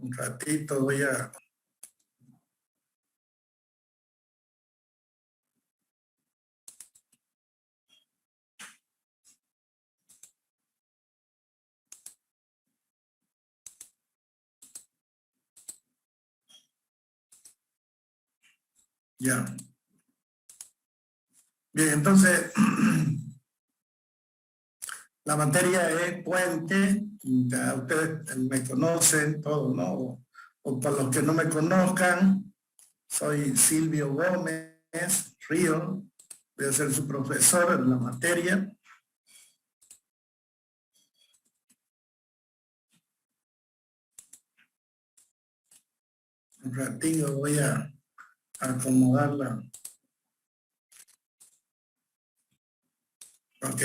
Un ratito voy a... Ya. Bien, entonces, la materia es puente, ya ustedes me conocen todos, ¿no? O para los que no me conozcan, soy Silvio Gómez Río, voy a ser su profesor en la materia. Un ratito voy a acomodarla. Ok.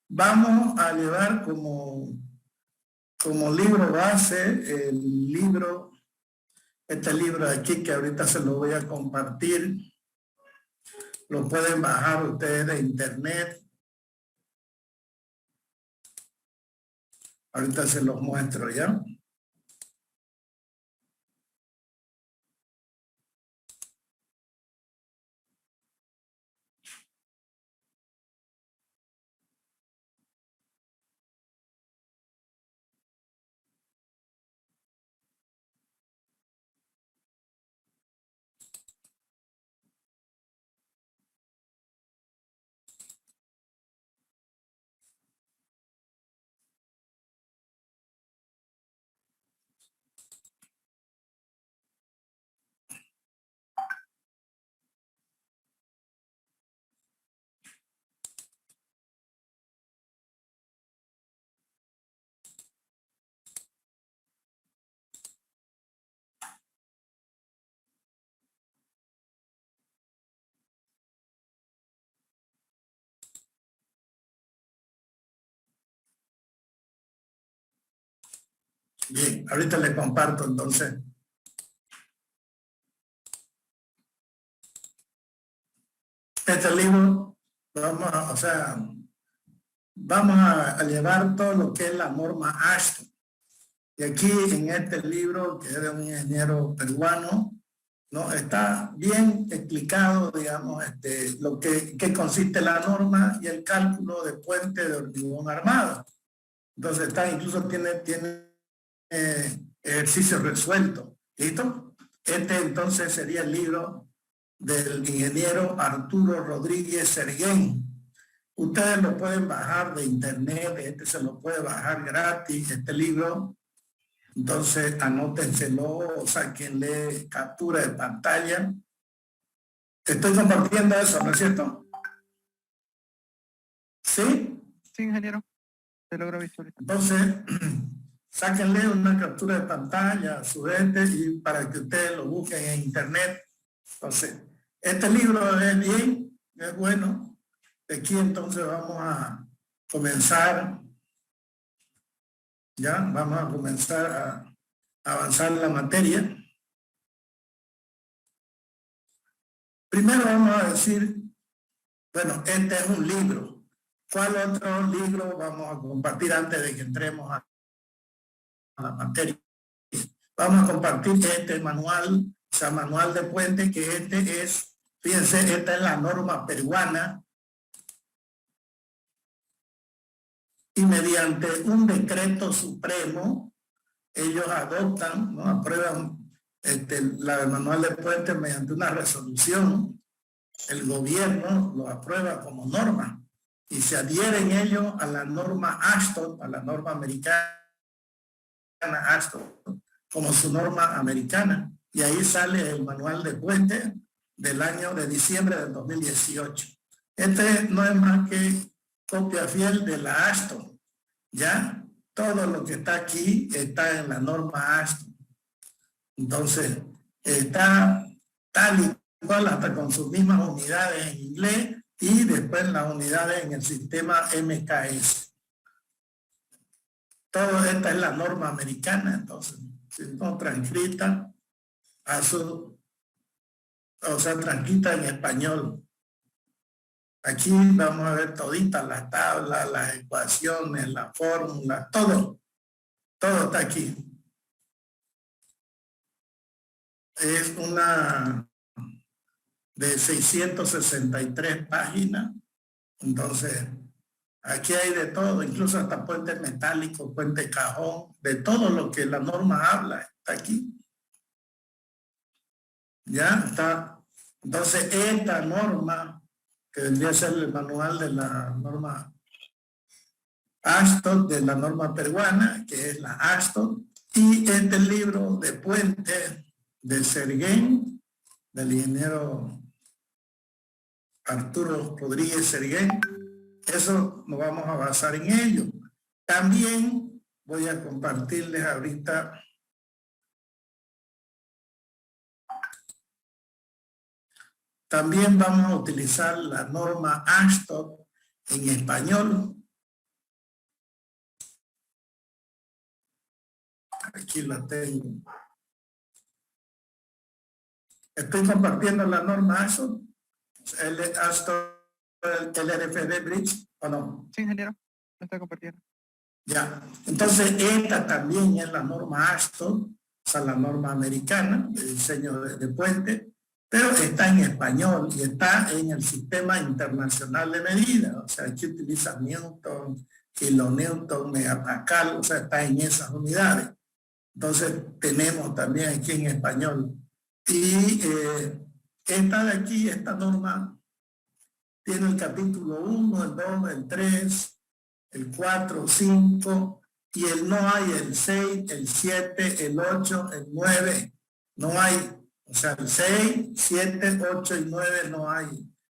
Vamos a llevar como libro base el libro, este libro de aquí que ahorita se lo voy a compartir. Lo pueden bajar ustedes de internet. Ahorita se los muestro ya. Bien, ahorita les comparto entonces. Este libro, vamos a llevar todo lo que es la norma Ashton. Y aquí en este libro, que es de un ingeniero peruano, ¿no? Está bien explicado, digamos, lo que consiste la norma y el cálculo de puente de hormigón armado. Entonces incluso tiene ejercicio resuelto. ¿Listo? Este entonces sería el libro del ingeniero Arturo Rodríguez Serguén. Ustedes lo pueden bajar de internet, se lo puede bajar gratis, este libro. Entonces anótenselo, sáquenle captura de pantalla. Estoy compartiendo eso, ¿no es cierto? ¿Sí? Sí, ingeniero. Se logra visualizar. Entonces, sáquenle una captura de pantalla a su gente y para que ustedes lo busquen en internet. Entonces, este libro es bien, es bueno. Aquí entonces vamos a comenzar. Ya, vamos a comenzar a avanzar en la materia. Primero vamos a decir, bueno, este es un libro. ¿Cuál otro libro vamos a compartir antes de que entremos a la materia? Vamos a compartir este manual, o sea, manual de puente, que este es, fíjense, esta es la norma peruana. Y mediante un decreto supremo, ellos adoptan, ¿no? Aprueban el manual de puente mediante una resolución. El gobierno lo aprueba como norma y se adhieren ellos a la norma Ashton, a la norma americana Ashton, como su norma americana. Y ahí sale el manual de puente del año de diciembre del 2018. Este no es más que copia fiel de la Ashton. Ya todo lo que está aquí está en la norma Ashton. Entonces, está tal y cual, hasta con sus mismas unidades en inglés y después las unidades en el sistema MKS. Todo esta es la norma americana, entonces, no transcrita transcrita en español. Aquí vamos a ver toditas las tablas, las ecuaciones, las fórmulas, todo está aquí. Es una de 663 páginas, entonces aquí hay de todo, incluso hasta puente metálico, puente cajón, de todo lo que la norma habla, está aquí. Ya está. Entonces, esta norma, que vendría a ser el manual de la norma AASHTO, de la norma peruana, que es la AASHTO, y este libro de puente de Serguén, del ingeniero Arturo Rodríguez Serguén. Eso nos vamos a basar en ello. También voy a compartirles ahorita también vamos a utilizar la norma AASHTO en español. Aquí la tengo. Estoy compartiendo la norma AASHTO. El LRFD Bridge, ¿o no? Sí, ingeniero, lo está compartiendo. Ya, entonces esta también es la norma AASHTO, o sea, la norma americana de diseño de puente, pero está en español y está en el sistema internacional de medidas, o sea, aquí utiliza Newton, kilonewton, megapascal, o sea, está en esas unidades. Entonces tenemos también aquí en español. Y esta de aquí, esta norma, tiene el capítulo 1, el 2, el 3, el 4, 5, y el no hay, el 6, el 7, el 8, el 9, no hay. O sea, el 6, 7, 8 y 9 no hay.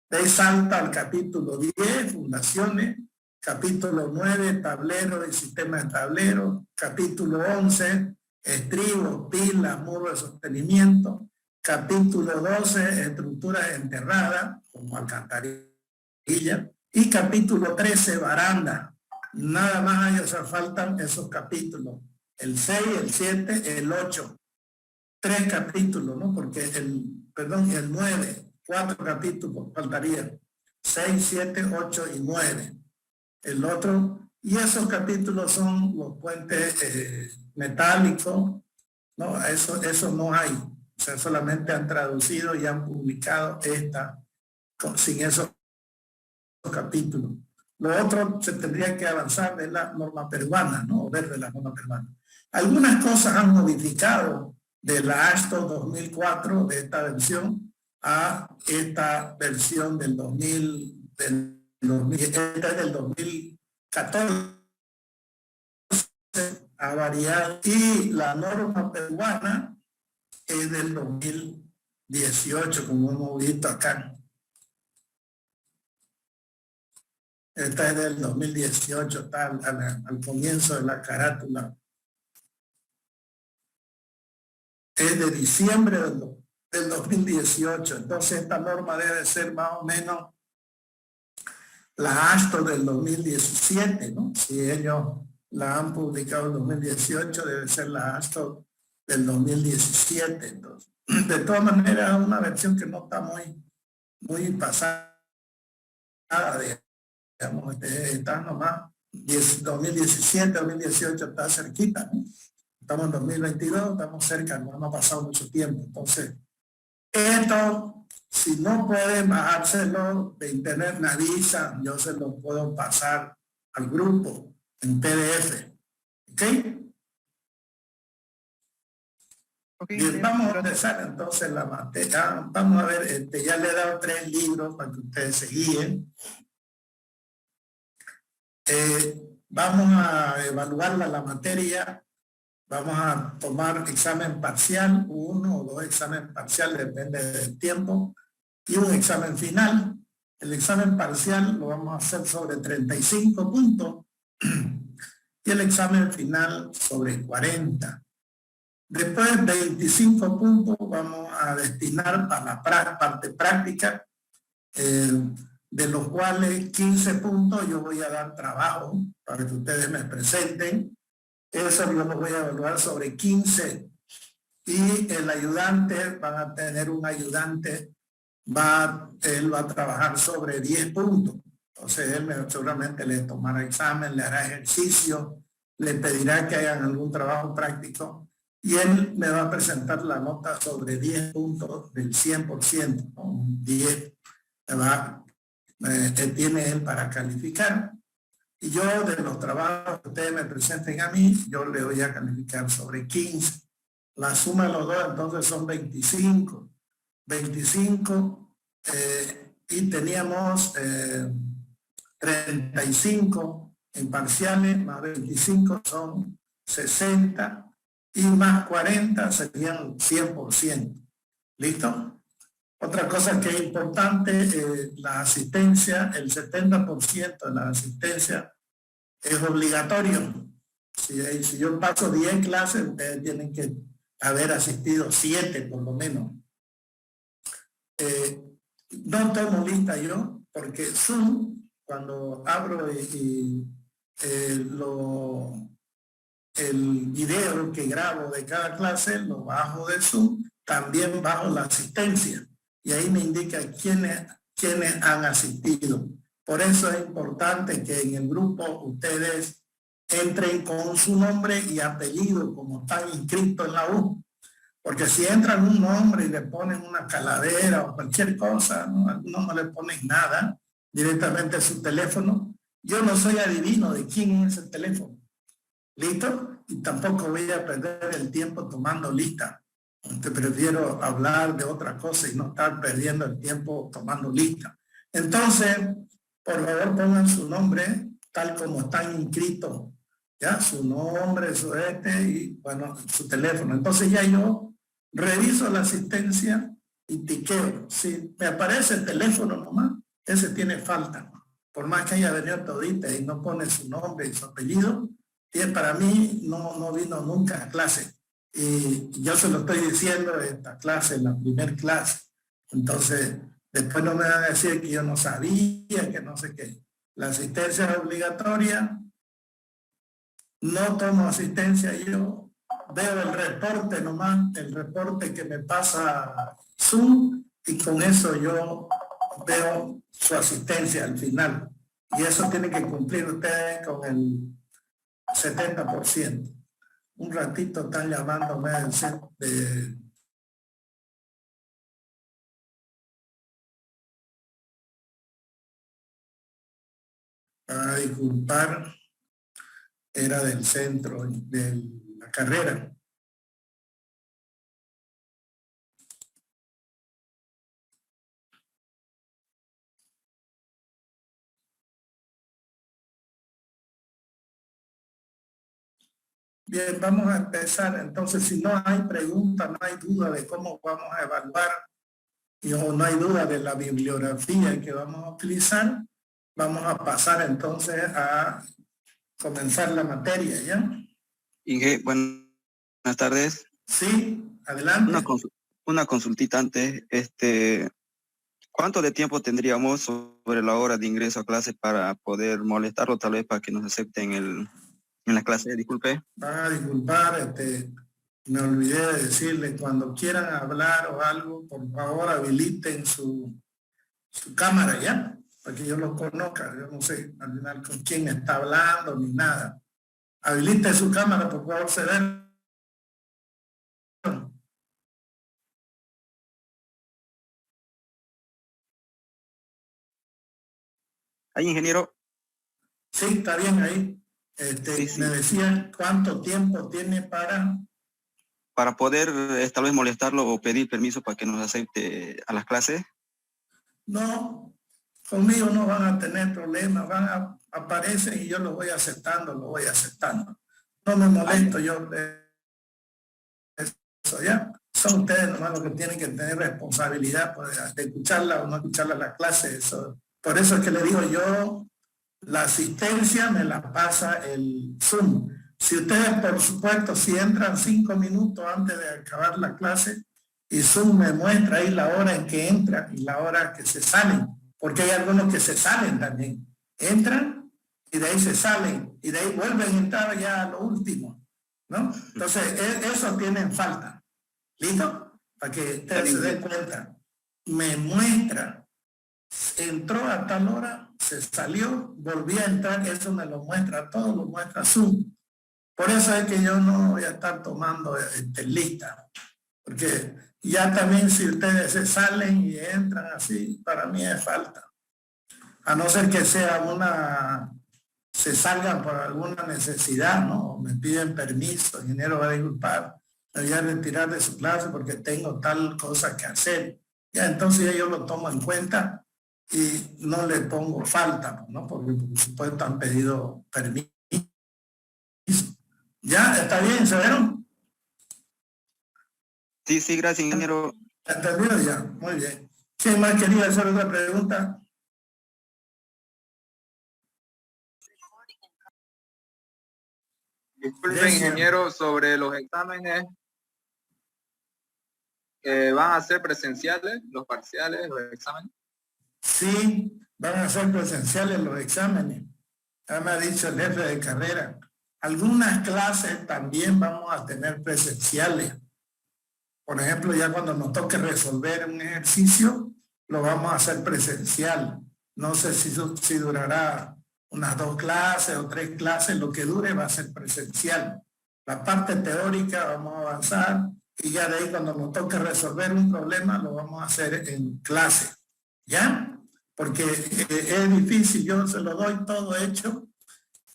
De ahí salta al capítulo 10, fundaciones, capítulo 9, tablero y sistema de tablero, capítulo 11, estribos, pilas, muro de sostenimiento, capítulo 12, estructuras enterradas, como alcantarilla, y capítulo 13, baranda. Nada más hay, o sea, faltan esos capítulos, el 6, el 7, el 8, 3 capítulos, ¿no? Porque el 9, 4 capítulos faltarían, 6, 7, 8 y 9. El otro, y esos capítulos son los puentes metálicos, ¿no? Eso no hay, o sea, solamente han traducido y han publicado esta sin esos capítulos. Lo otro se tendría que avanzar de la norma peruana, ¿no? Ver de la norma peruana. Algunas cosas han modificado de la AASHTO 2004, de esta versión, a esta versión del 2014. Ha variado. Y la norma peruana es del 2018, como hemos visto acá. Esta es del 2018, está al comienzo de la carátula. Es de diciembre del 2018. Entonces esta norma debe ser más o menos la AASHTO del 2017, ¿no? Si ellos la han publicado en 2018, debe ser la AASHTO del 2017. Entonces, de todas maneras, es una versión que no está muy pasada, digamos, está nomás 2017, 2018 está cerquita, ¿no? Estamos en 2022, estamos cerca, no ha pasado mucho tiempo. Entonces, esto, si no pueden bajárselo de internet, me avisan, yo se lo puedo pasar al grupo en PDF. ¿Ok? Bien, vamos a empezar entonces la materia. Vamos a ver, ya le he dado 3 libros para que ustedes se guíen. Vamos a evaluar la materia. Vamos a tomar examen parcial, 1 o 2 exámenes parciales, depende del tiempo, y un examen final. El examen parcial lo vamos a hacer sobre 35 puntos y el examen final sobre 40. Después, 25 puntos vamos a destinar para la parte práctica, de los cuales 15 puntos yo voy a dar trabajo para que ustedes me presenten. Eso yo lo voy a evaluar sobre 15. Y el ayudante, van a tener un ayudante él va a trabajar sobre 10 puntos. Entonces él seguramente le tomará examen, le hará ejercicio, le pedirá que hagan algún trabajo práctico y él me va a presentar la nota sobre 10 puntos del 100%, ¿no? 10 que tiene él para calificar. Y yo de los trabajos que ustedes me presenten a mí, yo le voy a calificar sobre 15. La suma de los dos entonces son 25. 25 y teníamos 35 en parciales, más 25 son 60 y más 40 serían 100%. ¿Listo? Otra cosa que es importante, la asistencia, el 70% de la asistencia es obligatorio. Si yo paso 10 clases, ustedes tienen que haber asistido 7 por lo menos. No tomo lista yo, porque Zoom, cuando abro el video que grabo de cada clase, lo bajo de Zoom, también bajo la asistencia. Y ahí me indica quiénes han asistido. Por eso es importante que en el grupo ustedes entren con su nombre y apellido como están inscritos en la U. Porque si entran un nombre y le ponen una calavera o cualquier cosa, ¿no? Algunos no le ponen nada, directamente su teléfono. Yo no soy adivino de quién es el teléfono. ¿Listo? Y tampoco voy a perder el tiempo tomando lista. Te prefiero hablar de otra cosa y no estar perdiendo el tiempo tomando lista. Entonces, por favor, pongan su nombre tal como están inscritos. Ya, su nombre, su y, bueno, su teléfono. Entonces ya yo reviso la asistencia y tiqueo. Si me aparece el teléfono nomás, ese tiene falta. Por más que haya venido todita y no pone su nombre y su apellido, para mí no vino nunca a clase. Y yo se lo estoy diciendo en esta clase, en la primera clase. Entonces, después no me van a decir que yo no sabía, que no sé qué. La asistencia es obligatoria. No tomo asistencia, yo veo el reporte nomás, el reporte que me pasa Zoom, y con eso yo veo su asistencia al final. Y eso tiene que cumplir ustedes con el 70%. Un ratito están llamándome del centro de... Para disculpar, era del centro de la carrera. Bien, vamos a empezar. Entonces, si no hay pregunta, no hay duda de cómo vamos a evaluar, o no hay duda de la bibliografía que vamos a utilizar, vamos a pasar entonces a comenzar la materia, ¿ya? Inge, buenas tardes. Sí, adelante. Una consultita antes. ¿Cuánto de tiempo tendríamos sobre la hora de ingreso a clase para poder molestarlo, tal vez para que nos acepten en la clase? Disculpe. Van a disculpar, me olvidé de decirle, cuando quieran hablar o algo, por favor habiliten su cámara, ¿ya? Para que yo lo conozca. Yo no sé al final con quién está hablando ni nada. Habilite su cámara, por favor, se ven. ¿Ahí, ingeniero? Sí, está bien ahí. Sí. Me decían cuánto tiempo tiene para poder tal vez molestarlo o pedir permiso para que nos acepte a las clases. No, conmigo no van a tener problemas, aparecen y yo lo voy aceptando. No me molesto yo de eso, ¿ya? Son ustedes nomás los que tienen que tener responsabilidad de escucharla o no escucharla la clase. Eso. Por eso es que le digo yo, la asistencia me la pasa el Zoom. Si ustedes, por supuesto, si entran 5 minutos antes de acabar la clase, y Zoom me muestra ahí la hora en que entran y la hora que se salen, porque hay algunos que se salen también. Entran y de ahí se salen y de ahí vuelven a entrar ya a lo último, ¿no? Entonces, eso tienen falta. ¿Listo? Para que ustedes se den cuenta. me muestra, entró a tal hora, se salió, volví a entrar, eso me lo muestra todo, lo muestra Zoom. Por eso es que yo no voy a estar tomando lista, porque ya también si ustedes se salen y entran así, para mí es falta. A no ser que sea se salgan por alguna necesidad, ¿no? Me piden permiso, el ingeniero va a disculpar, me voy a retirar de su clase porque tengo tal cosa que hacer. Ya, entonces yo lo tomo en cuenta y no le pongo falta, ¿no? Porque por supuesto han pedido permiso. ¿Ya? ¿Está bien? ¿Se vieron? Sí, sí, gracias, ingeniero. ¿Entendido ya? Muy bien. ¿Quién más quería hacer otra pregunta? Disculpe, ingeniero, sobre los exámenes, ¿van a ser presenciales, los parciales, los exámenes? Sí, van a ser presenciales los exámenes. Ya me ha dicho el jefe de carrera. Algunas clases también vamos a tener presenciales. Por ejemplo, ya cuando nos toque resolver un ejercicio, lo vamos a hacer presencial. No sé si durará unas 2 clases o 3 clases, lo que dure va a ser presencial. La parte teórica vamos a avanzar y ya de ahí cuando nos toque resolver un problema lo vamos a hacer en clase. ¿Ya? Porque es difícil, yo se lo doy todo hecho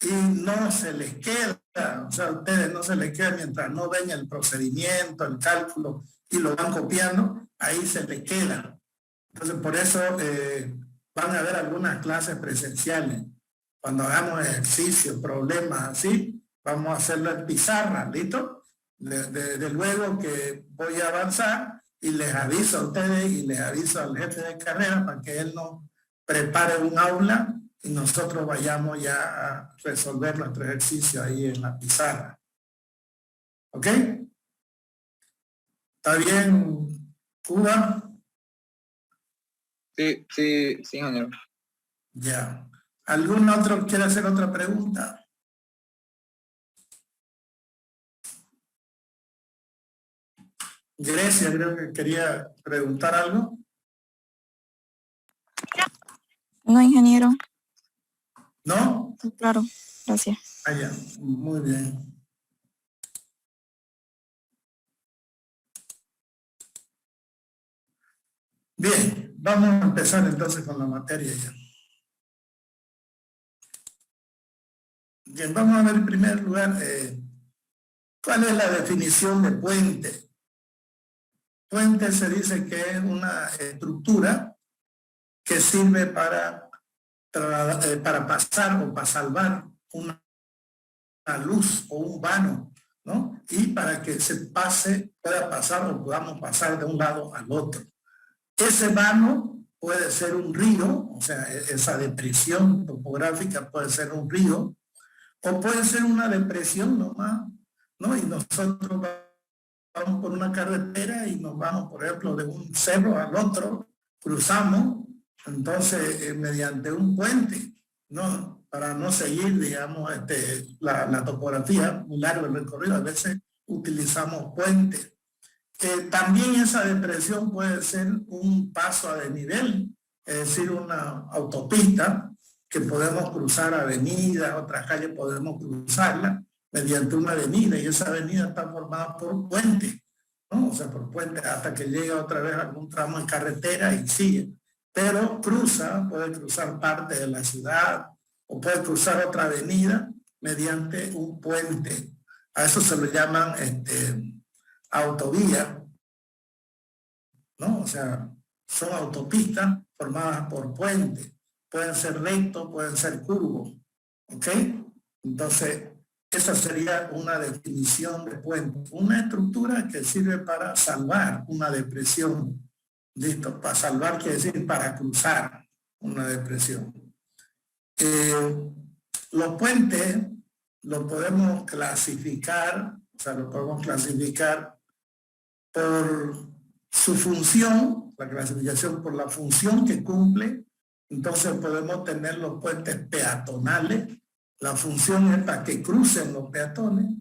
y no se les queda, o sea, a ustedes no se les queda mientras no ven el procedimiento, el cálculo y lo van copiando, ahí se les queda. Entonces, por eso van a haber algunas clases presenciales. Cuando hagamos ejercicios, problemas así, vamos a hacerlo en pizarra, ¿listo? Desde luego que voy a avanzar y les aviso a ustedes y les aviso al jefe de carrera para que él nos prepare un aula y nosotros vayamos ya a resolver nuestro ejercicio ahí en la pizarra. ¿Ok? ¿Está bien, Cuba? Sí, sí, sí, ingeniero. Ya. ¿Algún otro quiere hacer otra pregunta? Grecia, creo que quería preguntar algo. No, ingeniero. ¿No? Claro, gracias. Ah, ya. Muy bien. Bien, vamos a empezar entonces con la materia ya. Bien, vamos a ver en primer lugar cuál es la definición de puente. Puente se dice que es una estructura que sirve para pasar o para salvar una luz o un vano, ¿no? Y para que se pueda pasar o podamos pasar de un lado al otro. Ese vano puede ser un río, o sea, esa depresión topográfica puede ser un río, o puede ser una depresión nomás, ¿no? Y nosotros vamos por una carretera y nos vamos, por ejemplo, de un cerro al otro, cruzamos, entonces, mediante un puente, ¿no? Para no seguir, digamos, la topografía, muy largo el recorrido, a veces utilizamos puentes. También esa depresión puede ser un paso a desnivel, es decir, una autopista que podemos cruzar avenidas, otras calles podemos cruzarla mediante una avenida y esa avenida está formada por puentes, ¿no? O sea, por puentes hasta que llega otra vez a algún tramo en carretera y sigue. Pero puede cruzar parte de la ciudad o puede cruzar otra avenida mediante un puente. A eso se lo llaman autovía, ¿no? O sea, son autopistas formadas por puentes. Pueden ser rectos, pueden ser curvos, ¿ok? Entonces, esa sería una definición de puente. Una estructura que sirve para salvar una depresión. ¿Listo? Para salvar quiere decir para cruzar una depresión. Los puentes los podemos clasificar, o sea, los podemos clasificar por su función, la clasificación por la función que cumple. Entonces podemos tener los puentes peatonales, la función es para que crucen los peatones.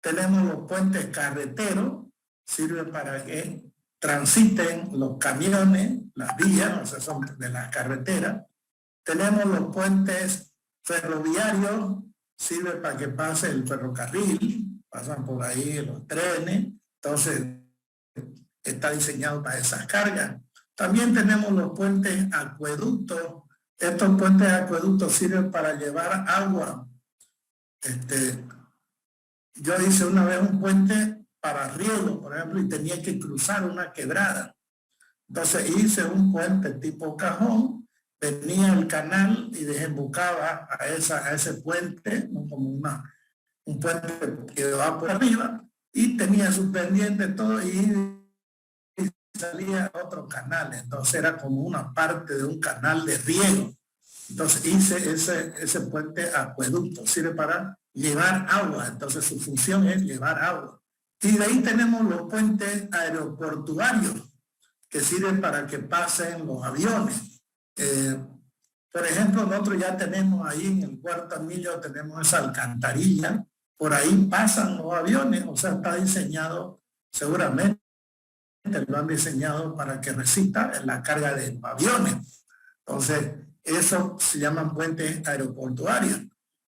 Tenemos los puentes carreteros, sirve para que transiten los camiones, las vías, o sea, son de las carreteras. Tenemos los puentes ferroviarios, sirve para que pase el ferrocarril, pasan por ahí los trenes, entonces está diseñado para esas cargas. También tenemos los puentes acueductos. Estos puentes acueductos sirven para llevar agua. Yo hice una vez un puente para riego, por ejemplo, y tenía que cruzar una quebrada. Entonces hice un puente tipo cajón, venía el canal y desembocaba a ese puente, ¿no? Como un puente que va por arriba, y tenía sus pendientes todo, y salía otro canal. Entonces era como una parte de un canal de riego. Entonces hice ese puente acueducto, sirve para llevar agua. Entonces su función es llevar agua. Y de ahí tenemos los puentes aeroportuarios, que sirven para que pasen los aviones. Por ejemplo, nosotros ya tenemos ahí en el Cuarto Anillo, tenemos esa alcantarilla, por ahí pasan los aviones, o sea, está diseñado, seguramente lo han diseñado para que resista la carga de aviones. Entonces, eso se llaman puentes aeroportuarios.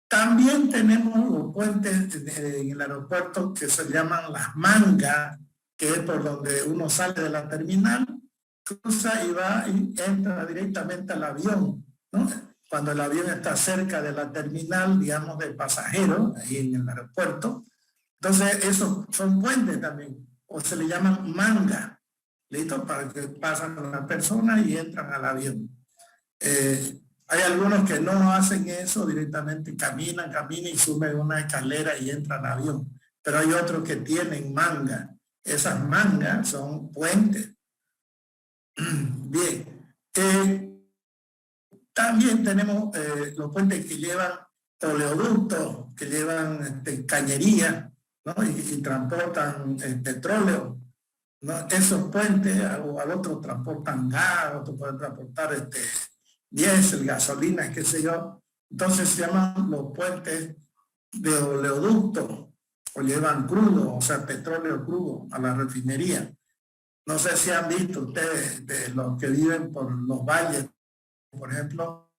También tenemos los puentes en el aeropuerto que se llaman las mangas, que es por donde uno sale de la terminal, cruza y va y entra directamente al avión, ¿no? Cuando el avión está cerca de la terminal, digamos, de pasajeros, ahí en el aeropuerto. Entonces, esos son puentes también, o se le llaman manga, ¿listo? Para que pasan las personas y entran al avión. Hay algunos que no hacen eso, directamente caminan y suben una escalera y entran al avión. Pero hay otros que tienen manga. Esas mangas son puentes. Bien. También tenemos los puentes que llevan oleoductos, que llevan cañería, ¿no? y transportan petróleo, ¿no? Esos puentes al otro transportan gas, otro puede transportar diésel, gasolina, qué sé yo. Entonces se llaman los puentes de oleoducto, o llevan crudo, o sea, petróleo crudo a la refinería. No sé si han visto ustedes, de los que viven por los valles, por ejemplo,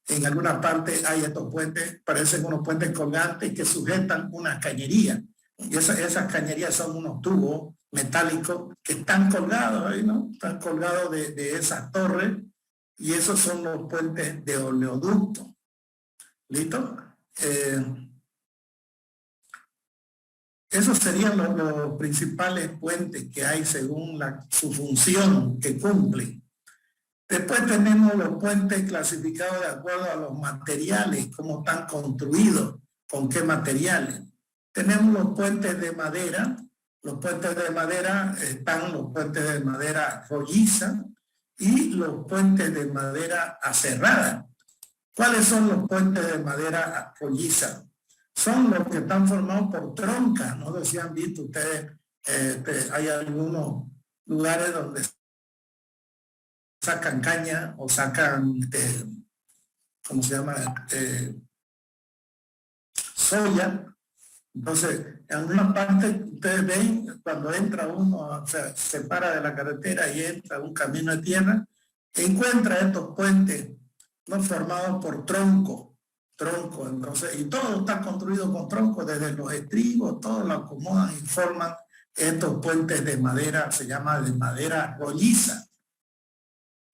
en alguna parte hay estos puentes, parecen unos puentes colgantes que sujetan una cañería. Y esas cañerías son unos tubos metálicos que están colgados ahí, ¿no? Están colgados de esas torres. Y esos son los puentes de oleoducto. ¿Listo? Esos serían los principales puentes que hay según su función que cumplen. Después tenemos los puentes clasificados de acuerdo a los materiales, cómo están construidos, con qué materiales. Tenemos los puentes de madera. Los puentes de madera están los puentes de madera rolliza y los puentes de madera aserrada. ¿Cuáles son los puentes de madera rolliza? Son los que están formados por troncas. No sé si han visto ustedes, hay algunos lugares donde sacan caña o sacan, ¿cómo se llama? Soya. Entonces, en algunas partes ustedes ven, cuando entra uno, o sea, se para de la carretera y entra un camino de tierra, encuentra estos puentes, ¿no? Formados por tronco, entonces, y todo está construido con tronco, desde los estribos, todo lo acomodan y forman estos puentes de madera, se llama de madera rolliza,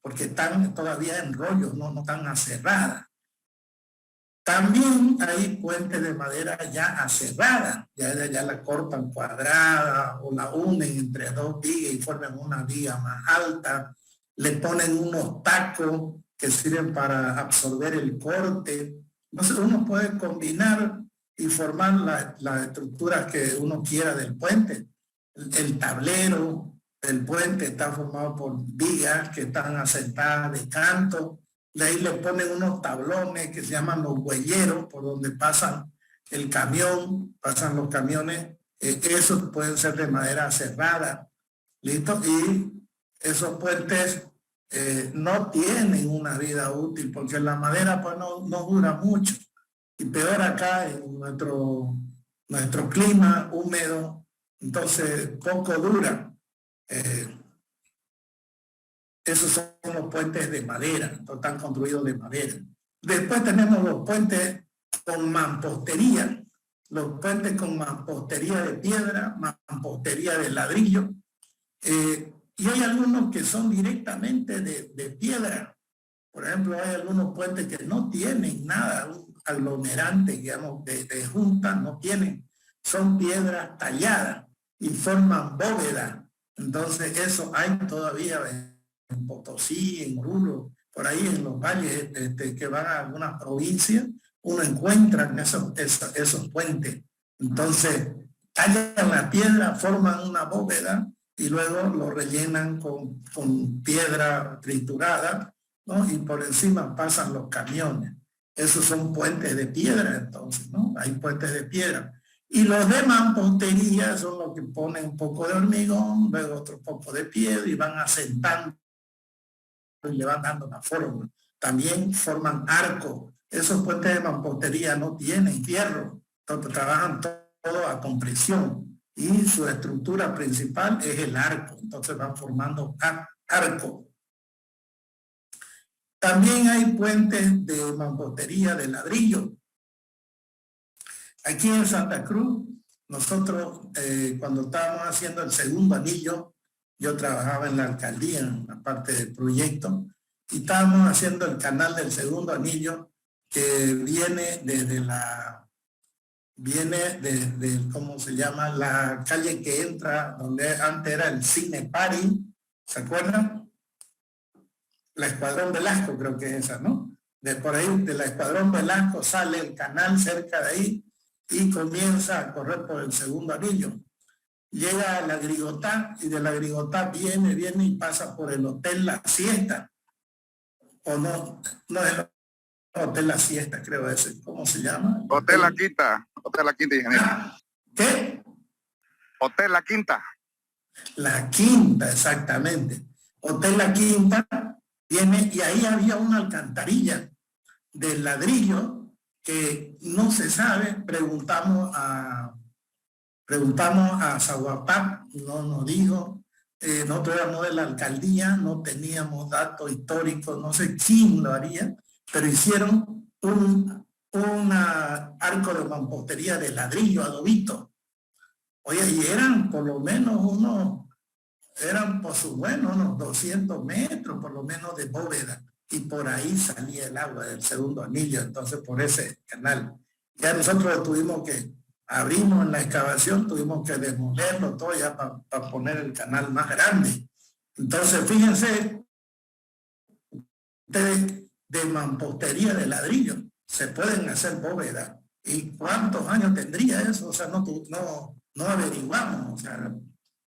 porque están todavía en rollos, no están aserradas. También hay puentes de madera ya aserrada, ya la cortan cuadrada o la unen entre dos vigas y forman una viga más alta. Le ponen unos tacos que sirven para absorber el corte. Entonces uno puede combinar y formar las estructuras que uno quiera del puente. El tablero del puente está formado por vigas que están asentadas de canto. De ahí le ponen unos tablones que se llaman los huelleros, por donde pasan el camión, pasan los camiones. Esos pueden ser de madera cerrada. ¿Listo? Y esos puentes no tienen una vida útil, porque la madera pues no dura mucho. Y peor acá en nuestro clima húmedo, entonces poco dura. Esos son los puentes de madera, están construidos de madera. Después tenemos los puentes con mampostería, los puentes con mampostería de piedra, mampostería de ladrillo, y hay algunos que son directamente de piedra. Por ejemplo, hay algunos puentes que no tienen nada, un aglomerante, digamos, de junta, no tienen, son piedras talladas y forman bóveda. Entonces, eso hay todavía en Potosí, en Oruro, por ahí en los valles que van a algunas provincias, uno encuentra esos puentes. Entonces, tallan la piedra, forman una bóveda y luego lo rellenan con piedra triturada, ¿no? Y por encima pasan los camiones. Esos son puentes de piedra, entonces, ¿no? Hay puentes de piedra. Y los de mampostería son los que ponen un poco de hormigón, luego otro poco de piedra y van asentando y le van dando una forma. También forman arcos. Esos puentes de mampostería no tienen fierro, entonces trabajan todo a compresión y su estructura principal es el arco, entonces van formando arco. También hay puentes de mampostería de ladrillo. Aquí en Santa Cruz, nosotros cuando estábamos haciendo el segundo anillo, yo trabajaba en la alcaldía, en la parte del proyecto, y estábamos haciendo el canal del segundo anillo que viene desde ¿cómo se llama? La calle que entra, donde antes era el Cine Party, ¿se acuerdan? La Escuadrón Velasco creo que es esa, ¿no? De por ahí, de la Escuadrón Velasco sale el canal cerca de ahí y comienza a correr por el segundo anillo. Llega a la Grigotá y de la Grigotá viene y pasa por el Hotel La Siesta. O no es el Hotel La Siesta, creo ese. ¿Cómo se llama? Hotel La Quinta, ingeniero. ¿Qué? Hotel La Quinta. La Quinta, exactamente. Hotel La Quinta viene y ahí había una alcantarilla de ladrillo que no se sabe. Preguntamos a Zaguapap, no nos dijo. Nosotros éramos de la alcaldía, no teníamos datos históricos, no sé quién lo haría, pero hicieron un arco de mampostería de ladrillo, adobito. Oye, y eran por lo menos unos 200 metros por lo menos de bóveda, y por ahí salía el agua del segundo anillo, entonces por ese canal. Ya nosotros tuvimos que, abrimos en la excavación, tuvimos que demolerlo todo ya para poner el canal más grande. Entonces, fíjense, de mampostería de ladrillo se pueden hacer bóvedas. ¿Y cuántos años tendría eso? O sea, no averiguamos, o sea,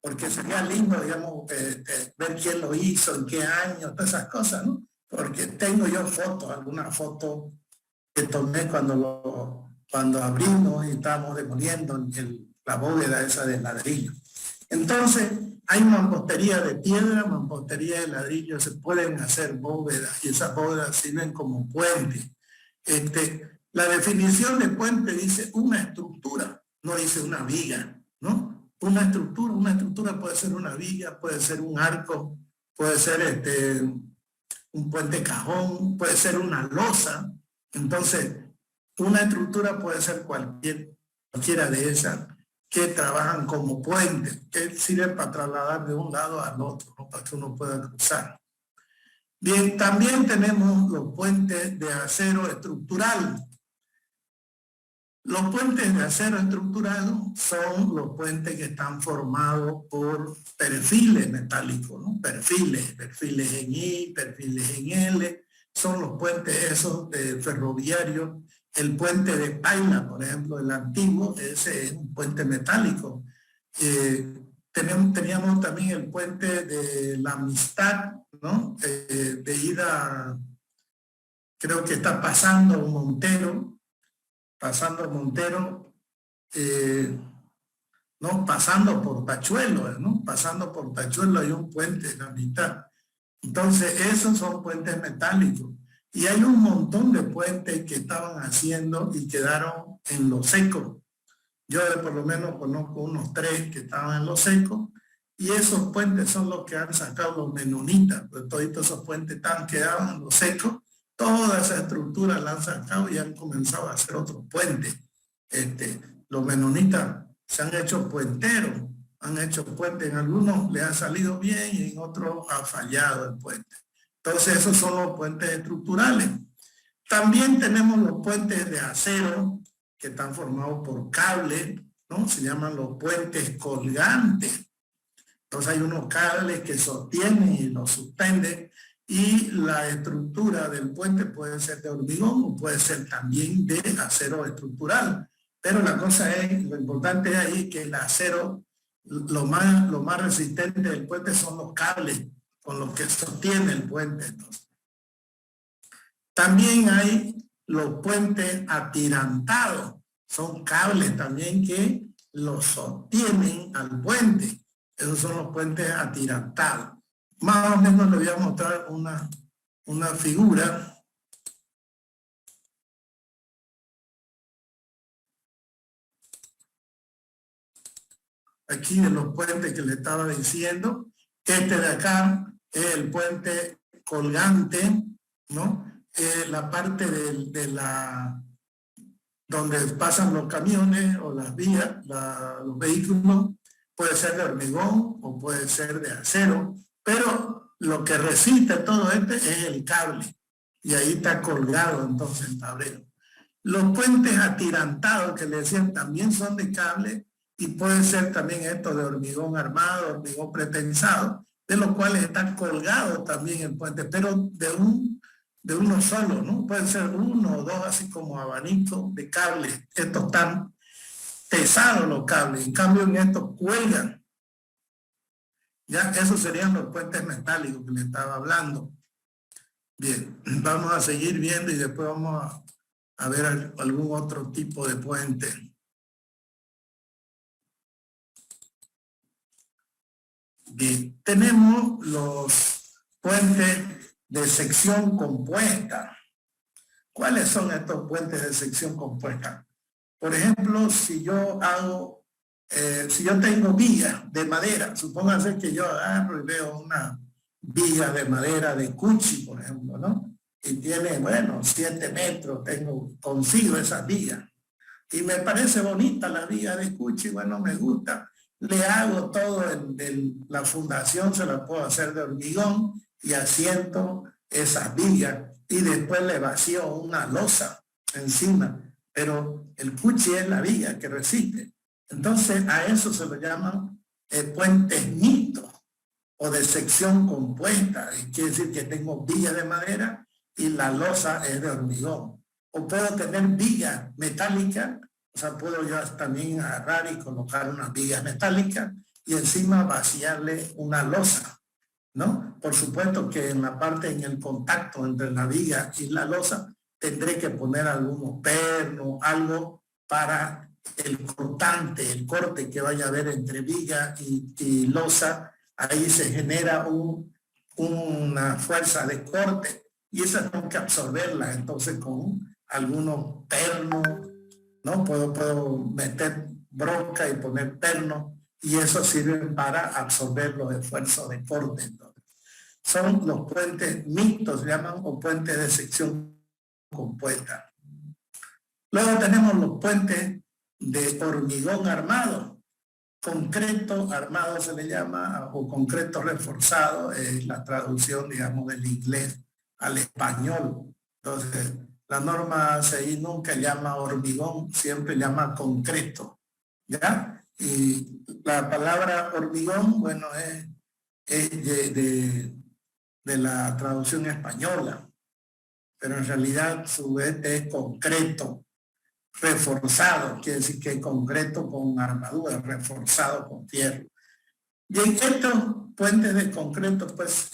porque sería lindo, digamos, ver quién lo hizo, en qué año, todas esas cosas, ¿no? Porque tengo yo fotos, algunas fotos que tomé cuando abrimos y estábamos demoliendo la bóveda esa de ladrillo. Entonces, hay mampostería de piedra, mampostería de ladrillo, se pueden hacer bóvedas y esas bóvedas sirven como puente. La definición de puente dice una estructura, no dice una viga, ¿no? Una estructura puede ser una viga, puede ser un arco, puede ser un puente cajón, puede ser una losa. Entonces, una estructura puede ser cualquiera de esas que trabajan como puentes, que sirven para trasladar de un lado al otro, ¿no? Para que uno pueda cruzar. Bien, también tenemos los puentes de acero estructural. Los puentes de acero estructural son los puentes que están formados por perfiles metálicos, ¿no? Perfiles en I, perfiles en L, son los puentes esos ferroviarios. El puente de Paila, por ejemplo, el antiguo, ese es un puente metálico. Teníamos también el puente de la Amistad, ¿no? De ida, creo que está pasando Montero, no, pasando por Tachuelo, ¿no? Pasando por Tachuelo hay un puente de la Amistad. Entonces, esos son puentes metálicos. Y hay un montón de puentes que estaban haciendo y quedaron en lo seco. Yo por lo menos conozco unos 3 que estaban en lo seco Y esos puentes son los que han sacado los menonitas, pues todos esos puentes están quedados en los secos, toda esa estructura la han sacado y han comenzado a hacer otros puentes. Los menonitas se han hecho puenteros, han hecho puentes, en algunos les ha salido bien y en otros ha fallado el puente. Entonces esos son los puentes estructurales. También tenemos los puentes de acero que están formados por cables, ¿no? Se llaman los puentes colgantes. Entonces hay unos cables que sostienen y los suspenden y la estructura del puente puede ser de hormigón o puede ser también de acero estructural. Pero la cosa es, lo importante es ahí que el acero, lo más resistente del puente son los cables con los que sostiene el puente. Entonces. También hay los puentes atirantados, son cables también que los sostienen al puente. Esos son los puentes atirantados. Más o menos les voy a mostrar una figura. Aquí de los puentes que le estaba diciendo. Este de acá es el puente colgante, ¿no? La parte donde pasan los camiones o las vías, los vehículos, puede ser de hormigón o puede ser de acero, pero lo que resiste todo es el cable y ahí está colgado entonces el tablero. Los puentes atirantados que le decían también son de cable y pueden ser también estos de hormigón armado, hormigón pretensado, de los cuales está colgado también el puente, pero de uno solo, ¿no? Pueden ser uno o dos así como abanicos de cable. Estos están pesados los cables, en cambio en estos cuelgan. Ya, esos serían los puentes metálicos que le estaba hablando. Bien, vamos a seguir viendo y después vamos a ver algún otro tipo de puente. Bien, tenemos los puentes de sección compuesta. ¿Cuáles son estos puentes de sección compuesta? Por ejemplo, si yo tengo vigas de madera, supóngase que yo agarro y veo una viga de madera de cuchi, por ejemplo, ¿no? Y tiene, bueno, 7 metros, consigo esas vigas. Y me parece bonita la viga de cuchi, bueno, me gusta. Le hago todo la fundación, se la puedo hacer de hormigón y asiento esas vigas y después le vacío una losa encima. Pero el cuchi es la viga que resiste. Entonces a eso se lo llaman puentes mixtos o de sección compuesta. Quiere decir que tengo viga de madera y la losa es de hormigón. O puedo tener viga metálica, o sea, puedo yo también agarrar y colocar unas vigas metálicas y encima vaciarle una losa, ¿no? Por supuesto que en el contacto entre la viga y la losa, tendré que poner algunos pernos, algo para el cortante, el corte que vaya a haber entre viga y losa. Ahí se genera una fuerza de corte y esa tengo que absorberla entonces con algunos pernos, ¿no? Puedo meter broca y poner perno y eso sirve para absorber los esfuerzos de corte. Entonces, son los puentes mixtos, se llaman, o puentes de sección compuesta. Luego tenemos los puentes de hormigón armado. Concreto armado se le llama, o concreto reforzado, es la traducción, digamos, del inglés al español. Entonces, la norma CI nunca llama hormigón, siempre llama concreto, ¿ya? Y la palabra hormigón, bueno, es de la traducción española, pero en realidad su vez es concreto, reforzado, quiere decir que es concreto con armadura, reforzado con fierro. Y en estos puentes de concreto, pues,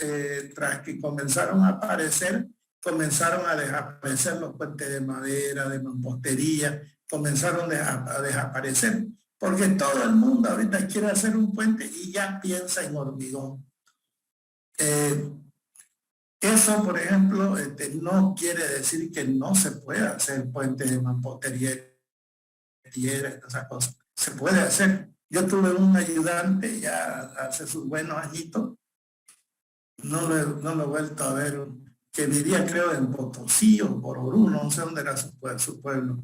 tras que comenzaron a aparecer, comenzaron a desaparecer los puentes de madera, de mampostería, comenzaron a desaparecer, porque todo el mundo ahorita quiere hacer un puente y ya piensa en hormigón. Eso, por ejemplo, no quiere decir que no se pueda hacer puente de mampostería, tierra, esas cosas. Se puede hacer, Yo tuve un ayudante ya hace sus buenos añitos, no lo he vuelto a ver, que vivía creo en Potosí o por Oruro, no sé dónde era su pueblo.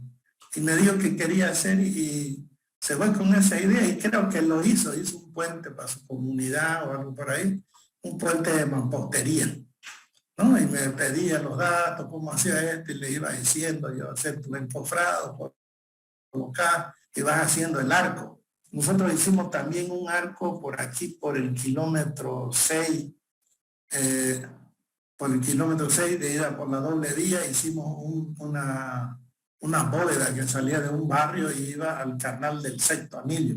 Y me dijo que quería hacer y se fue con esa idea y creo que lo hizo un puente para su comunidad o algo por ahí, un puente de mampostería, ¿no? Y me pedía los datos, cómo hacía esto y le iba diciendo, yo hacer tu encofrado, colocar y vas haciendo el arco. Nosotros hicimos también un arco por aquí, por el kilómetro 6, por el kilómetro 6 de ida por la doble vía, hicimos una bóveda que salía de un barrio y iba al canal del Sexto Anillo.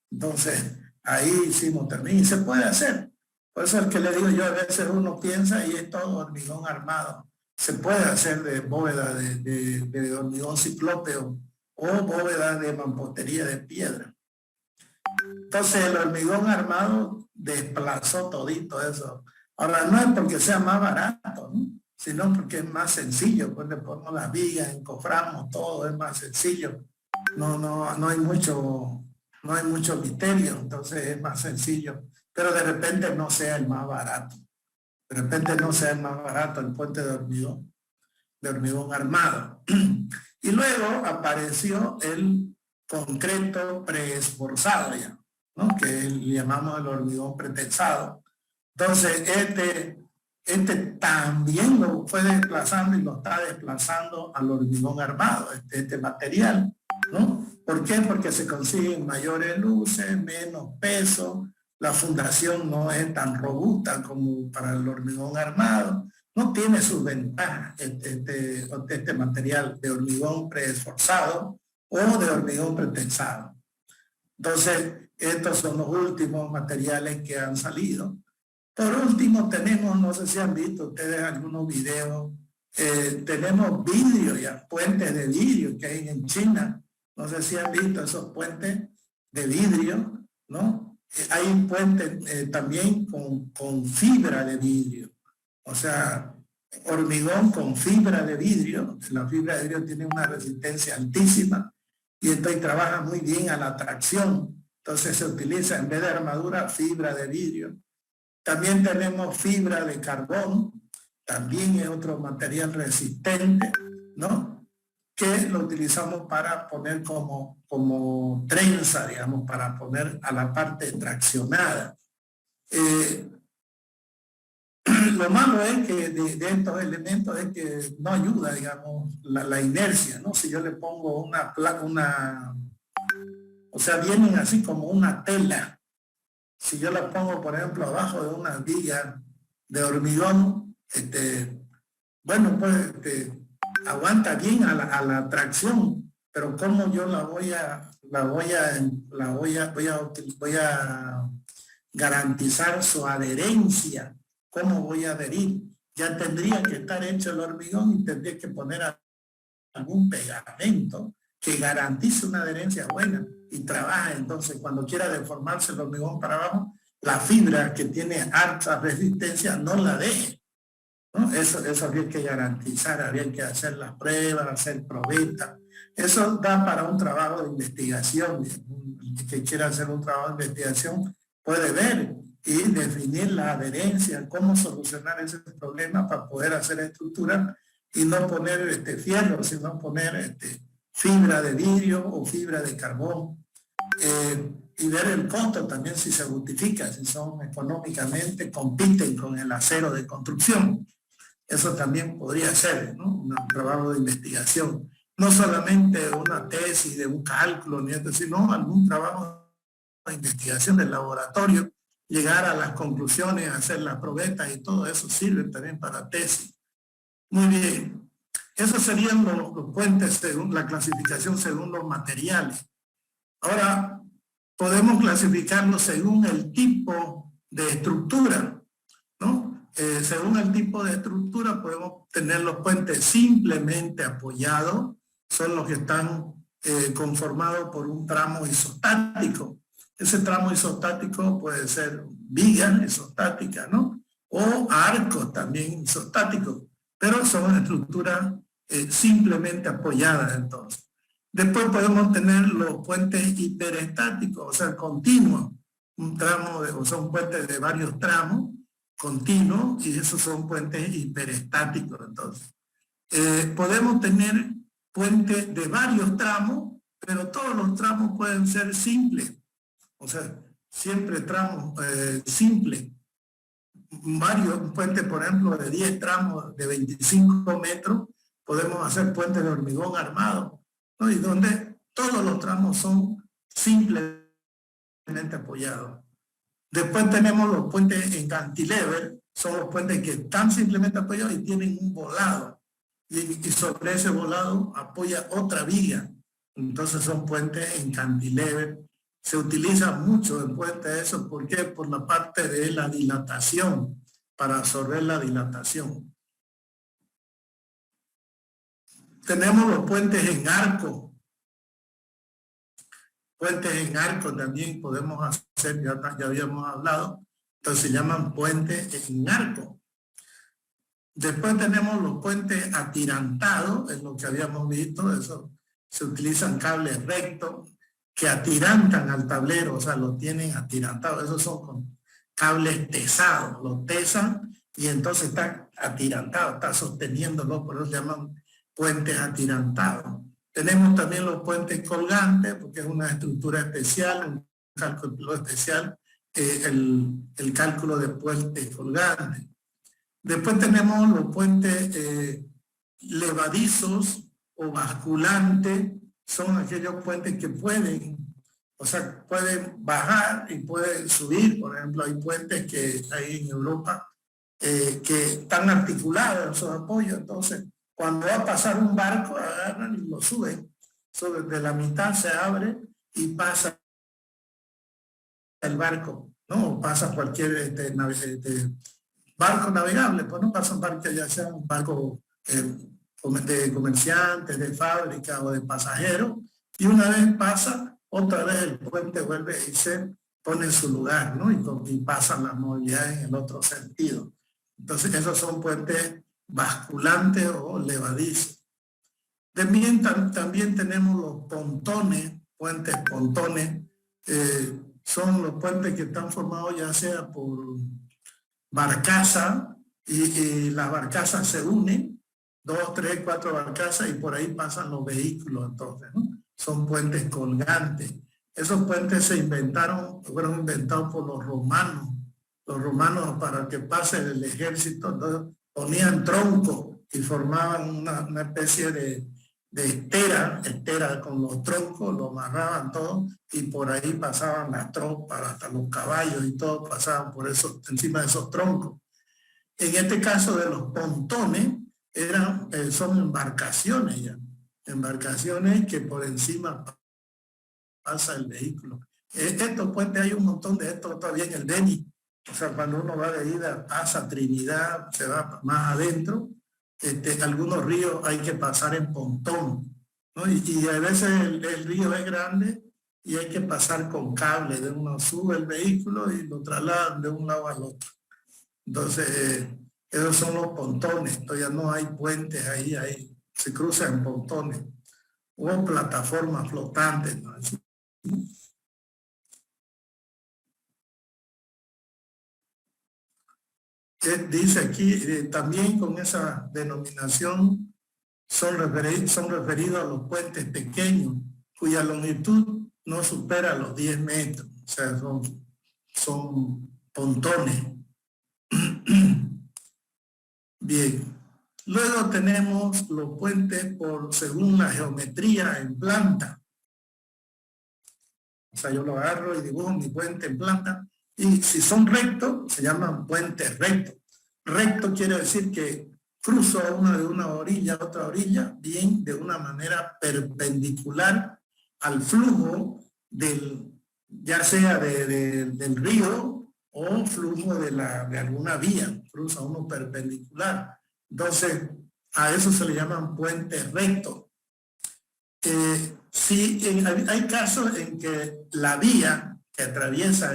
Entonces, ahí hicimos también, y se puede hacer. Por eso es que le digo yo, a veces uno piensa y es todo hormigón armado. Se puede hacer de bóveda de hormigón ciclópeo o bóveda de mampostería de piedra. Entonces, el hormigón armado desplazó todito eso. Ahora, no es porque sea más barato, ¿no? Sino porque es más sencillo, pues le ponemos las vigas, encoframos todo, es más sencillo. No hay mucho misterio, entonces es más sencillo. Pero de repente no sea el más barato. De repente no sea el más barato el puente de hormigón armado. Y luego apareció el concreto preesforzado ya, ¿no? Que le llamamos el hormigón pretexado. Entonces, este también lo fue desplazando y lo está desplazando al hormigón armado, este material, ¿no? ¿Por qué? Porque se consiguen mayores luces, menos peso, la fundación no es tan robusta como para el hormigón armado, no tiene sus ventajas este material de hormigón preesforzado o de hormigón pretexado. Entonces, estos son los últimos materiales que han salido. Por último, tenemos, no sé si han visto ustedes algunos videos, tenemos vidrio ya, puentes de vidrio que hay en China. No sé si han visto esos puentes de vidrio, ¿no? Hay un puente también con fibra de vidrio. O sea, hormigón con fibra de vidrio. La fibra de vidrio tiene una resistencia altísima y entonces trabaja muy bien a la tracción. Entonces se utiliza en vez de armadura fibra de vidrio. También tenemos fibra de carbón, también es otro material resistente, ¿no? Que lo utilizamos para poner como trenza, digamos, para poner a la parte traccionada. Lo malo es que de estos elementos es que no ayuda, digamos, la inercia, ¿no? Si yo le pongo o sea, vienen así como una tela. Si yo la pongo, por ejemplo, abajo de una viga de hormigón, bueno, pues aguanta bien a la tracción, pero cómo yo voy a garantizar su adherencia, cómo voy a adherir. Ya tendría que estar hecho el hormigón y tendría que poner algún pegamento que garantice una adherencia buena y trabaja. Entonces, cuando quiera deformarse el hormigón para abajo, la fibra que tiene alta resistencia no la deje, ¿no? Eso habría que garantizar, habría que hacer las pruebas, hacer probetas. Eso da para un trabajo de investigación. El que quiera hacer un trabajo de investigación puede ver y definir la adherencia, cómo solucionar ese problema para poder hacer estructura y no poner fierro, sino poner fibra de vidrio o fibra de carbón. Y ver el costo también, si se justifica, si son económicamente, compiten con el acero de construcción. Eso también podría ser, ¿no? Un trabajo de investigación. No solamente una tesis de un cálculo, ni esto, sino algún trabajo de investigación del laboratorio, llegar a las conclusiones, hacer las probetas y todo eso sirve también para tesis. Muy bien. Esos serían los puentes según la clasificación según los materiales. Ahora, podemos clasificarlos según el tipo de estructura, ¿no? Según el tipo de estructura podemos tener los puentes simplemente apoyados, son los que están conformados por un tramo isostático. Ese tramo isostático puede ser viga isostática, ¿no? O arcos también isostáticos, pero son estructuras simplemente apoyadas entonces. Después podemos tener los puentes hiperestáticos, o sea, continuos, un tramo, o son puentes de varios tramos continuos, y esos son puentes hiperestáticos. Entonces, podemos tener puentes de varios tramos, pero todos los tramos pueden ser simples, o sea, siempre tramos simples. Varios puentes, por ejemplo, de 10 tramos de 25 metros, podemos hacer puentes de hormigón armado, ¿no? Y donde todos los tramos son simplemente apoyados. Después tenemos los puentes en cantilever, son los puentes que están simplemente apoyados y tienen un volado. Y sobre ese volado apoya otra viga. Entonces son puentes en cantilever. Se utiliza mucho el puente eso, ¿por qué? Por la parte de la dilatación, para absorber la dilatación. Tenemos los puentes en arco. Puentes en arco también podemos hacer, ya habíamos hablado, entonces se llaman puentes en arco. Después tenemos los puentes atirantados, es lo que habíamos visto, eso se utilizan cables rectos que atirantan al tablero, o sea, lo tienen atirantado. Esos son con cables tesados, lo tesan y entonces está atirantado, está sosteniéndolo, por eso se llaman puentes atirantados. Tenemos también los puentes colgantes, porque es una estructura especial, un cálculo especial, el cálculo de puentes colgantes. Después tenemos los puentes levadizos o basculantes, son aquellos puentes que pueden, o sea, pueden bajar y pueden subir. Por ejemplo, hay puentes que hay en Europa que están articulados en sus apoyos, entonces cuando va a pasar un barco, agarran y lo suben. De la mitad se abre y pasa el barco, ¿no? Pasa cualquier barco navegable, pues no pasa un barco, ya sea un barco de comerciantes, de fábrica o de pasajeros, y una vez pasa, otra vez el puente vuelve y se pone en su lugar, ¿no? Y pasan las movilidades en el otro sentido. Entonces esos son puentes basculantes o levadizos. También tenemos los pontones, puentes pontones, son los puentes que están formados ya sea por barcaza y las barcazas se unen, 2, 3, 4 barcazas y por ahí pasan los vehículos, entonces, ¿no? Son puentes colgantes. Esos puentes fueron inventados por los romanos. Los romanos, para que pase el ejército, entonces ponían troncos y formaban una especie de estera con los troncos, lo amarraban todo y por ahí pasaban las tropas, hasta los caballos y todo pasaban por eso, encima de esos troncos. En este caso de los pontones, son embarcaciones ya, embarcaciones que por encima pasa el vehículo. Estos puentes, hay un montón de estos todavía en el Beni, o sea, cuando uno va de ida, pasa Trinidad, se va más adentro, algunos ríos hay que pasar en pontón, ¿no? Y a veces el río es grande y hay que pasar con cable, de uno sube el vehículo y lo trasladan de un lado al otro. Entonces, esos son los pontones, todavía no hay puentes ahí se cruzan en pontones o plataformas flotantes, ¿no? Dice aquí, también con esa denominación son referidos a los puentes pequeños, cuya longitud no supera los 10 metros, o sea, son pontones. Bien, luego tenemos los puentes según la geometría en planta. O sea, yo lo agarro y dibujo mi puente en planta. Y si son rectos, se llaman puentes rectos. Recto quiere decir que cruzo de una orilla a otra orilla, bien, de una manera perpendicular al flujo ya sea del río o flujo de alguna vía, cruza uno perpendicular. Entonces, a eso se le llaman puentes rectos. Hay casos en que la vía que atraviesa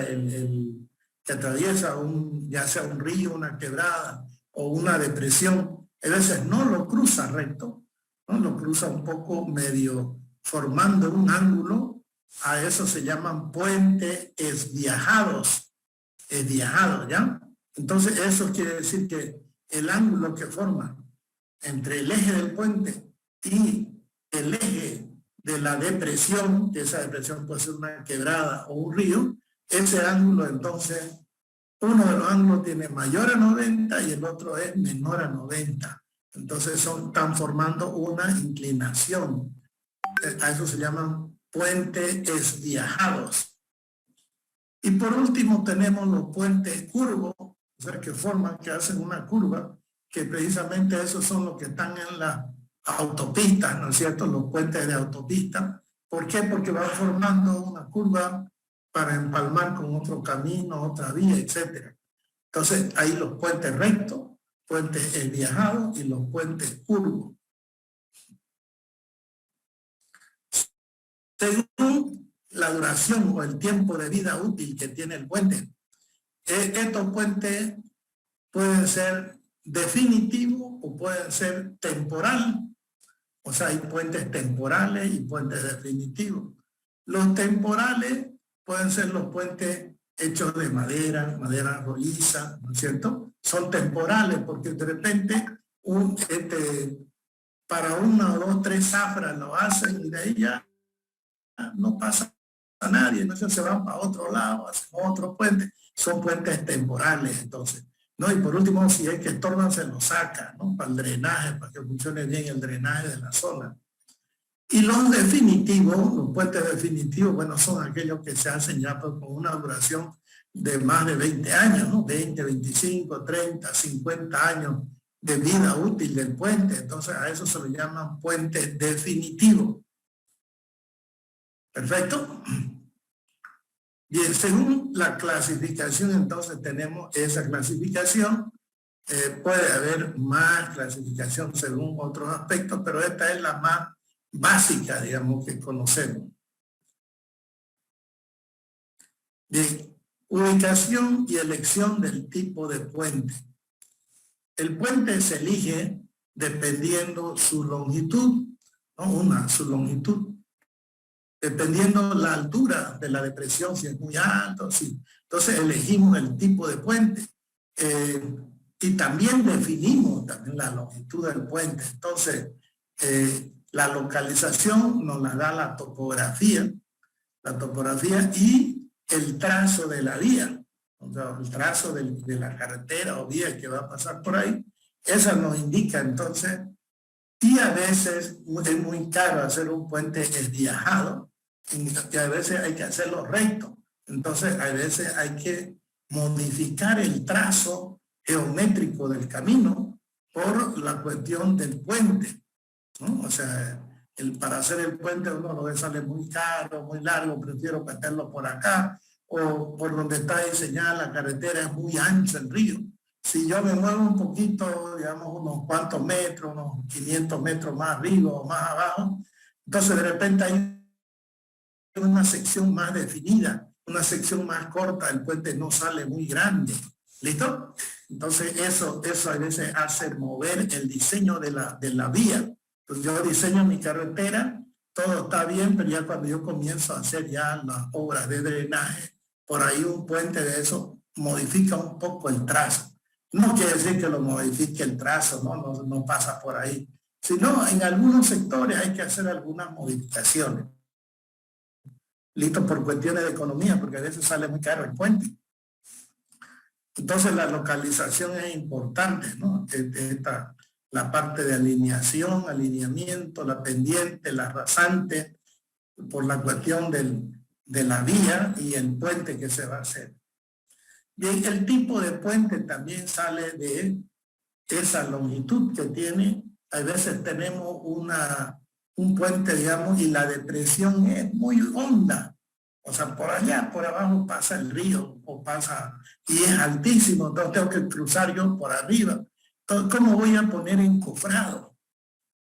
ya sea un río, una quebrada o una depresión, a veces no lo cruza recto, ¿no? Lo cruza un poco medio formando un ángulo, a eso se llaman puentes esviajados, ¿ya? Entonces eso quiere decir que el ángulo que forma entre el eje del puente y el eje de la depresión, que esa depresión puede ser una quebrada o un río, ese ángulo entonces, uno de los ángulos tiene mayor a 90 y el otro es menor a 90. Entonces están formando una inclinación. A eso se llaman puentes esviajados. Y por último tenemos los puentes curvos, o sea, que hacen una curva, que precisamente esos son los que están en las autopistas, ¿no es cierto? Los puentes de autopista. ¿Por qué? Porque van formando una curva para empalmar con otro camino, otra vía, etc. Entonces, ahí los puentes rectos, puentes esviajados y los puentes curvos. Según la duración o el tiempo de vida útil que tiene el puente, estos puentes pueden ser definitivos o pueden ser temporales. O sea, hay puentes temporales y puentes definitivos. Los temporales pueden ser los puentes hechos de madera roliza, ¿no es cierto? Son temporales porque de repente para una o dos, tres zafras lo hacen y de ahí ya no pasa a nadie, entonces se van para otro lado, hacen otro puente, son puentes temporales entonces. ¿No? Y por último, si hay que estorban, se lo saca, ¿no? Para el drenaje, para que funcione bien el drenaje de la zona. Y los definitivos, los puentes definitivos, bueno, son aquellos que se hacen ya pues, con una duración de más de 20 años, ¿no? 20, 25, 30, 50 años de vida útil del puente. Entonces a eso se le llaman puentes definitivos. ¿Perfecto? Bien, según la clasificación, entonces tenemos esa clasificación. Puede haber más clasificación según otros aspectos, pero esta es la más básica, digamos, que conocemos. Bien, ubicación y elección del tipo de puente. El puente se elige dependiendo su longitud, ¿no? Su longitud. Dependiendo la altura de la depresión, si es muy alto, sí. Entonces elegimos el tipo de puente y también definimos también la longitud del puente. Entonces, la localización nos la da la topografía y el trazo de la vía, o sea, el trazo de la carretera o vía que va a pasar por ahí. Esa nos indica entonces. Y a veces es muy caro hacer un puente esviajado y a veces hay que hacerlo recto. Entonces a veces hay que modificar el trazo geométrico del camino por la cuestión del puente, ¿no? O sea, para hacer el puente uno lo ve sale muy caro, muy largo, prefiero meterlo por acá, o por donde está diseñada la carretera es muy ancho el río. Si yo me muevo un poquito, digamos unos cuantos metros, unos 500 metros más arriba o más abajo, entonces de repente hay una sección más definida, una sección más corta, el puente no sale muy grande. ¿Listo? Entonces eso a veces hace mover el diseño de la vía. Entonces yo diseño mi carretera, todo está bien, pero ya cuando yo comienzo a hacer ya las obras de drenaje, por ahí un puente de eso modifica un poco el trazo. No quiere decir que lo modifique el trazo, no pasa por ahí. Sino en algunos sectores hay que hacer algunas modificaciones. Listo, por cuestiones de economía, porque a veces sale muy caro el puente. Entonces la localización es importante, ¿no? La parte de alineación, alineamiento, la pendiente, la rasante, por la cuestión de la vía y el puente que se va a hacer. Bien, el tipo de puente también sale de esa longitud que tiene. A veces tenemos un puente, digamos, y la depresión es muy honda. O sea, por allá, por abajo pasa el río o pasa y es altísimo, entonces tengo que cruzar yo por arriba. Entonces, ¿cómo voy a poner encofrado?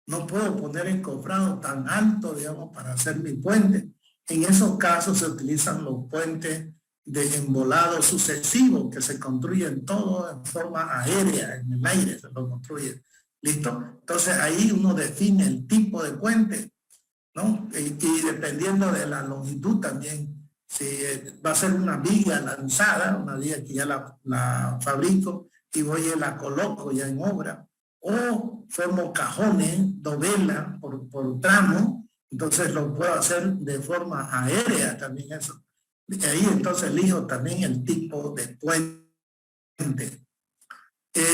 No puedo poner encofrado tan alto, digamos, para hacer mi puente. En esos casos se utilizan los puentes de embolado sucesivo que se construyen todo en forma aérea, en el aire se lo construye. ¿Listo? Entonces ahí uno define el tipo de puente, ¿no? Y dependiendo de la longitud también, si va a ser una viga lanzada, una viga que ya la fabrico y voy y la coloco ya en obra, o formo cajones, dovela por tramo, entonces lo puedo hacer de forma aérea también eso. Y ahí entonces elijo también el tipo de puente.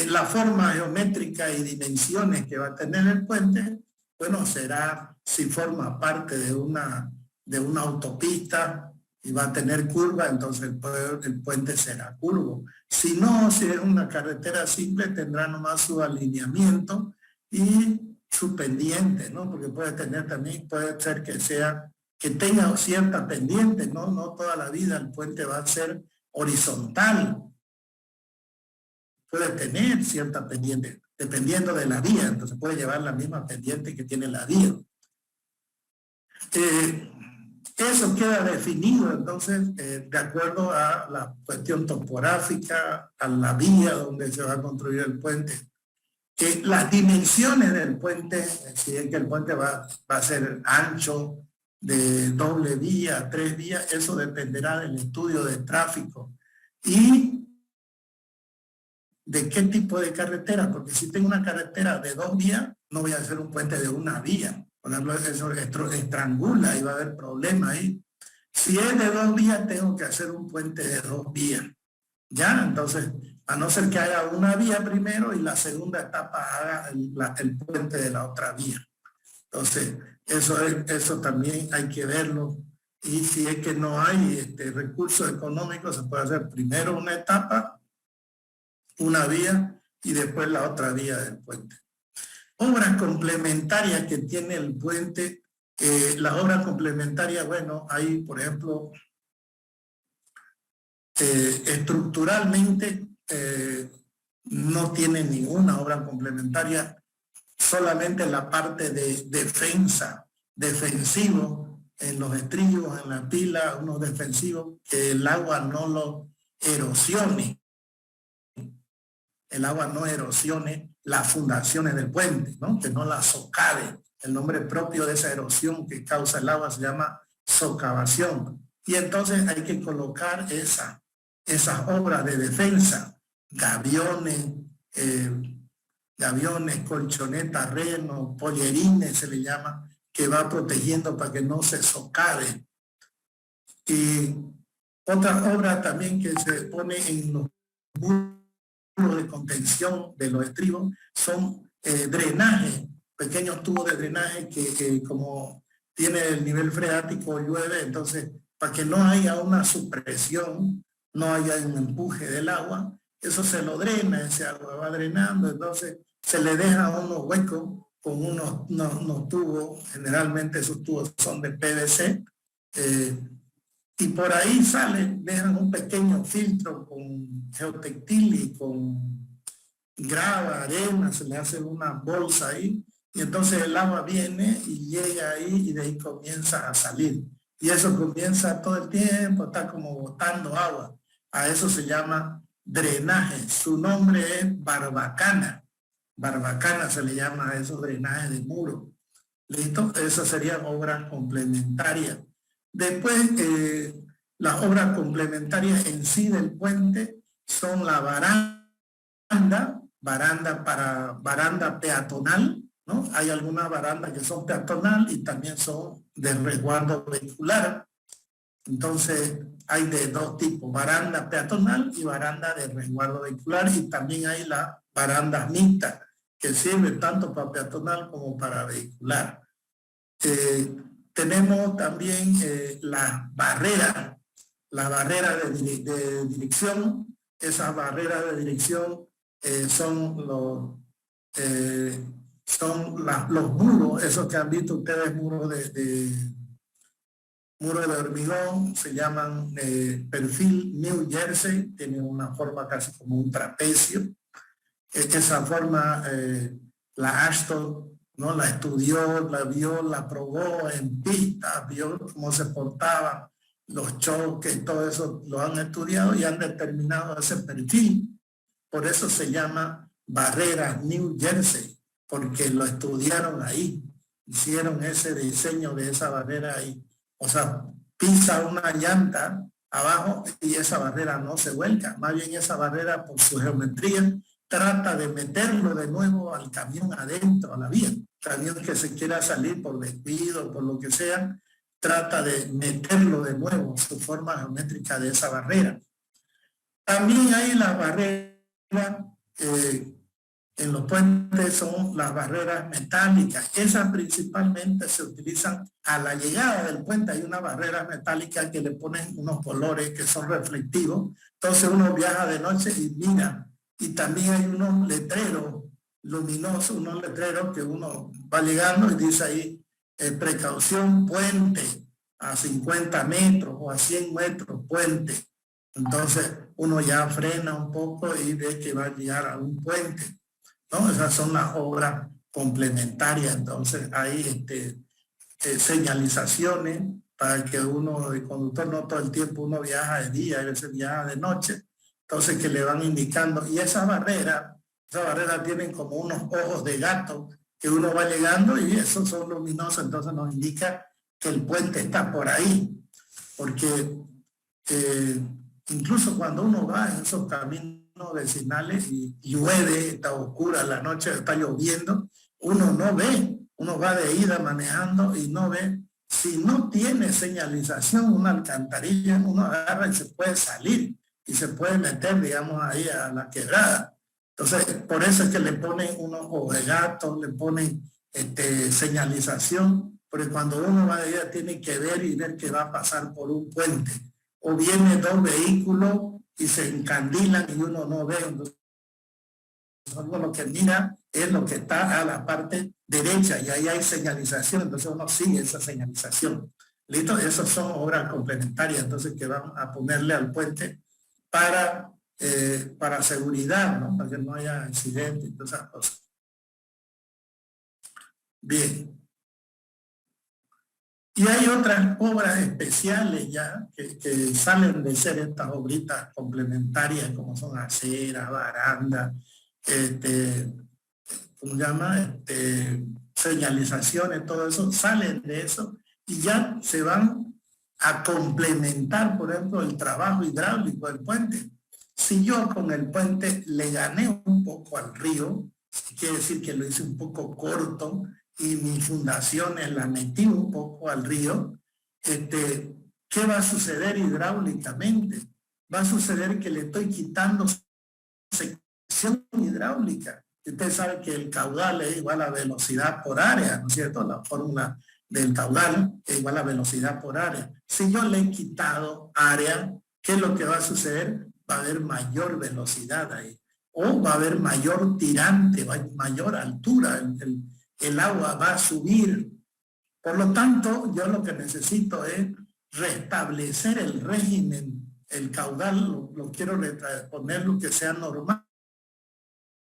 La forma geométrica y dimensiones que va a tener el puente, bueno, será si forma parte de una autopista y va a tener curva, entonces el puente será curvo. Si no, si es una carretera simple, tendrá nomás su alineamiento y su pendiente, ¿no? Porque puede tener también, puede ser que tenga cierta pendiente, ¿no? No toda la vida el puente va a ser horizontal. Puede tener cierta pendiente, dependiendo de la vía, entonces puede llevar la misma pendiente que tiene la vía. Eso queda definido entonces de acuerdo a la cuestión topográfica, a la vía donde se va a construir el puente. Las dimensiones del puente, si es que el puente va a ser ancho, de doble vía, 3 vías, eso dependerá del estudio de tráfico y de qué tipo de carretera, porque si tengo una carretera de 2 vías, no voy a hacer un puente de 1 vía. Por ejemplo, eso estrangula y va a haber problema ahí. Si es de 2 vías, tengo que hacer un puente de 2 vías. ¿Ya? Entonces, a no ser que haga 1 vía primero y la segunda etapa haga el puente de la otra vía. Entonces, eso también hay que verlo. Y si es que no hay recursos económicos, se puede hacer primero una etapa, 1 vía y después la otra vía del puente. Obras complementarias que tiene el puente. Las obras complementarias, bueno, hay, por ejemplo, estructuralmente no tiene ninguna obra complementaria, solamente la parte de defensa, defensivo, en los estribos, en la pila, unos defensivos, que el agua no lo erosione. El agua no erosione las fundaciones del puente, ¿no? Que no la socave. El nombre propio de esa erosión que causa el agua se llama socavación. Y entonces hay que colocar esas obras de defensa, gaviones, colchonetas, renos, pollerines se le llama, que va protegiendo para que no se socave. Y otra obra también que se pone en los muros de contención de los estribos son drenajes, pequeños tubos de drenaje que como tiene el nivel freático, llueve, entonces para que no haya una supresión, no haya un empuje del agua, eso se lo drena, ese agua va drenando, entonces se le deja unos huecos con unos tubos, generalmente esos tubos son de PVC, y por ahí dejan un pequeño filtro con geotextil y con grava, arena, se le hace una bolsa ahí, y entonces el agua viene y llega ahí y de ahí comienza a salir. Y eso comienza todo el tiempo, está como botando agua. A eso se llama drenaje. Su nombre es barbacana. Barbacana se le llama a esos drenajes de muro. ¿Listo? Esas serían obras complementarias. Después, las obras complementarias en sí del puente son la baranda peatonal, ¿no? Hay algunas barandas que son peatonal y también son de resguardo vehicular. Entonces, hay de 2 tipos, baranda peatonal y baranda de resguardo vehicular, y también hay las barandas mixtas, que sirven tanto para peatonal como para vehicular. Tenemos también las barreras de dirección. Esas barreras de dirección son los muros, esos que han visto ustedes, muros de hormigón, se llaman perfil New Jersey, tienen una forma casi como un trapecio. Esa forma la Ashton, ¿no? La estudió, la vio, la probó en pista, vio cómo se portaban los choques, todo eso lo han estudiado y han determinado ese perfil. Por eso se llama barrera New Jersey, porque lo estudiaron ahí. hicieron ese diseño de esa barrera ahí. O sea, pisa una llanta abajo y esa barrera no se vuelca. Más bien esa barrera, por su geometría, trata de meterlo de nuevo al camión adentro, a la vía. Camión que se quiera salir por descuido, por lo que sea, trata de meterlo de nuevo, su forma geométrica de esa barrera. También hay la barrera, en los puentes son las barreras metálicas. Esas principalmente se utilizan a la llegada del puente. Hay una barrera metálica que le ponen unos colores que son reflectivos. Entonces uno viaja de noche y mira. Y también hay unos letreros luminosos, unos letreros que uno va llegando y dice ahí, precaución puente, a 50 metros o a 100 metros puente. Entonces uno ya frena un poco y ve que va a llegar a un puente, ¿no? Esas son las obras complementarias. Entonces hay señalizaciones para que uno, el conductor, no todo el tiempo uno viaja de día, a veces viaja de noche. Entonces que le van indicando, y esa barrera tienen como unos ojos de gato que uno va llegando y esos son luminosos, entonces nos indica que el puente está por ahí, porque incluso cuando uno va en esos caminos vecinales y llueve, está oscura la noche, está lloviendo, uno no ve, uno va de ida manejando y no ve. Si no tiene señalización, una alcantarilla, uno agarra y se puede salir y se puede meter, digamos, ahí a la quebrada. Entonces, por eso es que le ponen unos ojos de gato, le ponen señalización, porque cuando uno va de ida tiene que ver y ver que va a pasar por un puente. O vienen dos vehículos y se encandilan y uno no ve. Entonces, uno lo que mira es lo que está a la parte derecha y ahí hay señalización, entonces uno sigue esa señalización. ¿Listo? Esas son obras complementarias, entonces, que van a ponerle al puente para seguridad, ¿no? Para que no haya accidentes y todas esas cosas. Bien. Y hay otras obras especiales ya que salen de ser estas obritas complementarias, como son aceras, barandas, ¿cómo se llama? Señalizaciones, todo eso, salen de eso y ya se van a complementar, por ejemplo, el trabajo hidráulico del puente. Si yo con el puente le gané un poco al río, quiere decir que lo hice un poco corto y mis fundaciones la metí un poco al río, ¿qué va a suceder hidráulicamente? Va a suceder que le estoy quitando sección hidráulica. Usted sabe que el caudal es igual a velocidad por área, ¿no es cierto? La fórmula del caudal es igual a velocidad por área. Si yo le he quitado área, ¿qué es lo que va a suceder? Va a haber mayor velocidad ahí. O va a haber mayor tirante, mayor altura. El agua va a subir. Por lo tanto, yo lo que necesito es restablecer el régimen, el caudal, lo quiero poner lo que sea normal.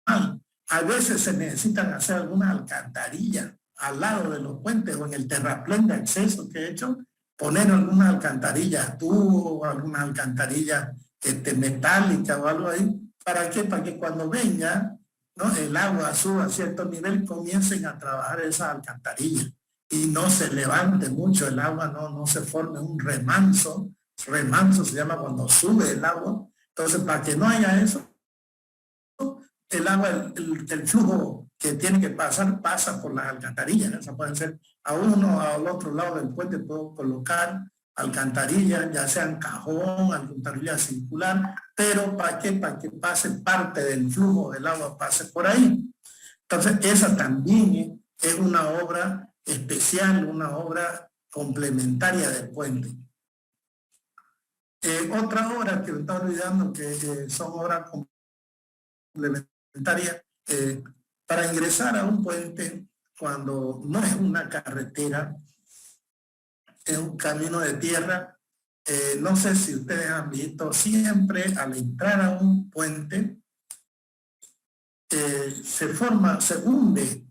A veces se necesitan hacer algunas alcantarillas al lado de los puentes o en el terraplén de acceso que he hecho, poner algunas alcantarillas tubo, algunas alcantarillas metálicas o algo ahí. ¿Para qué? Para que cuando venga, ¿no?, el agua suba a cierto nivel, comiencen a trabajar esas alcantarillas y no se levante mucho el agua, no se forme un remanso. Remanso se llama cuando sube el agua. Entonces, para que no haya eso, el agua, el flujo que tiene que pasar, pasa por las alcantarillas. Esas pueden ser a uno o al otro lado del puente, puedo colocar alcantarillas, ya sean cajón, alcantarilla circular, pero ¿para qué? Para que pase parte del flujo del agua, pase por ahí. Entonces, esa también es una obra especial, una obra complementaria del puente. Otra obra que me está olvidando, que son obras complementarias, para ingresar a un puente, cuando no es una carretera, es un camino de tierra. No sé si ustedes han visto, siempre al entrar a un puente, se hunde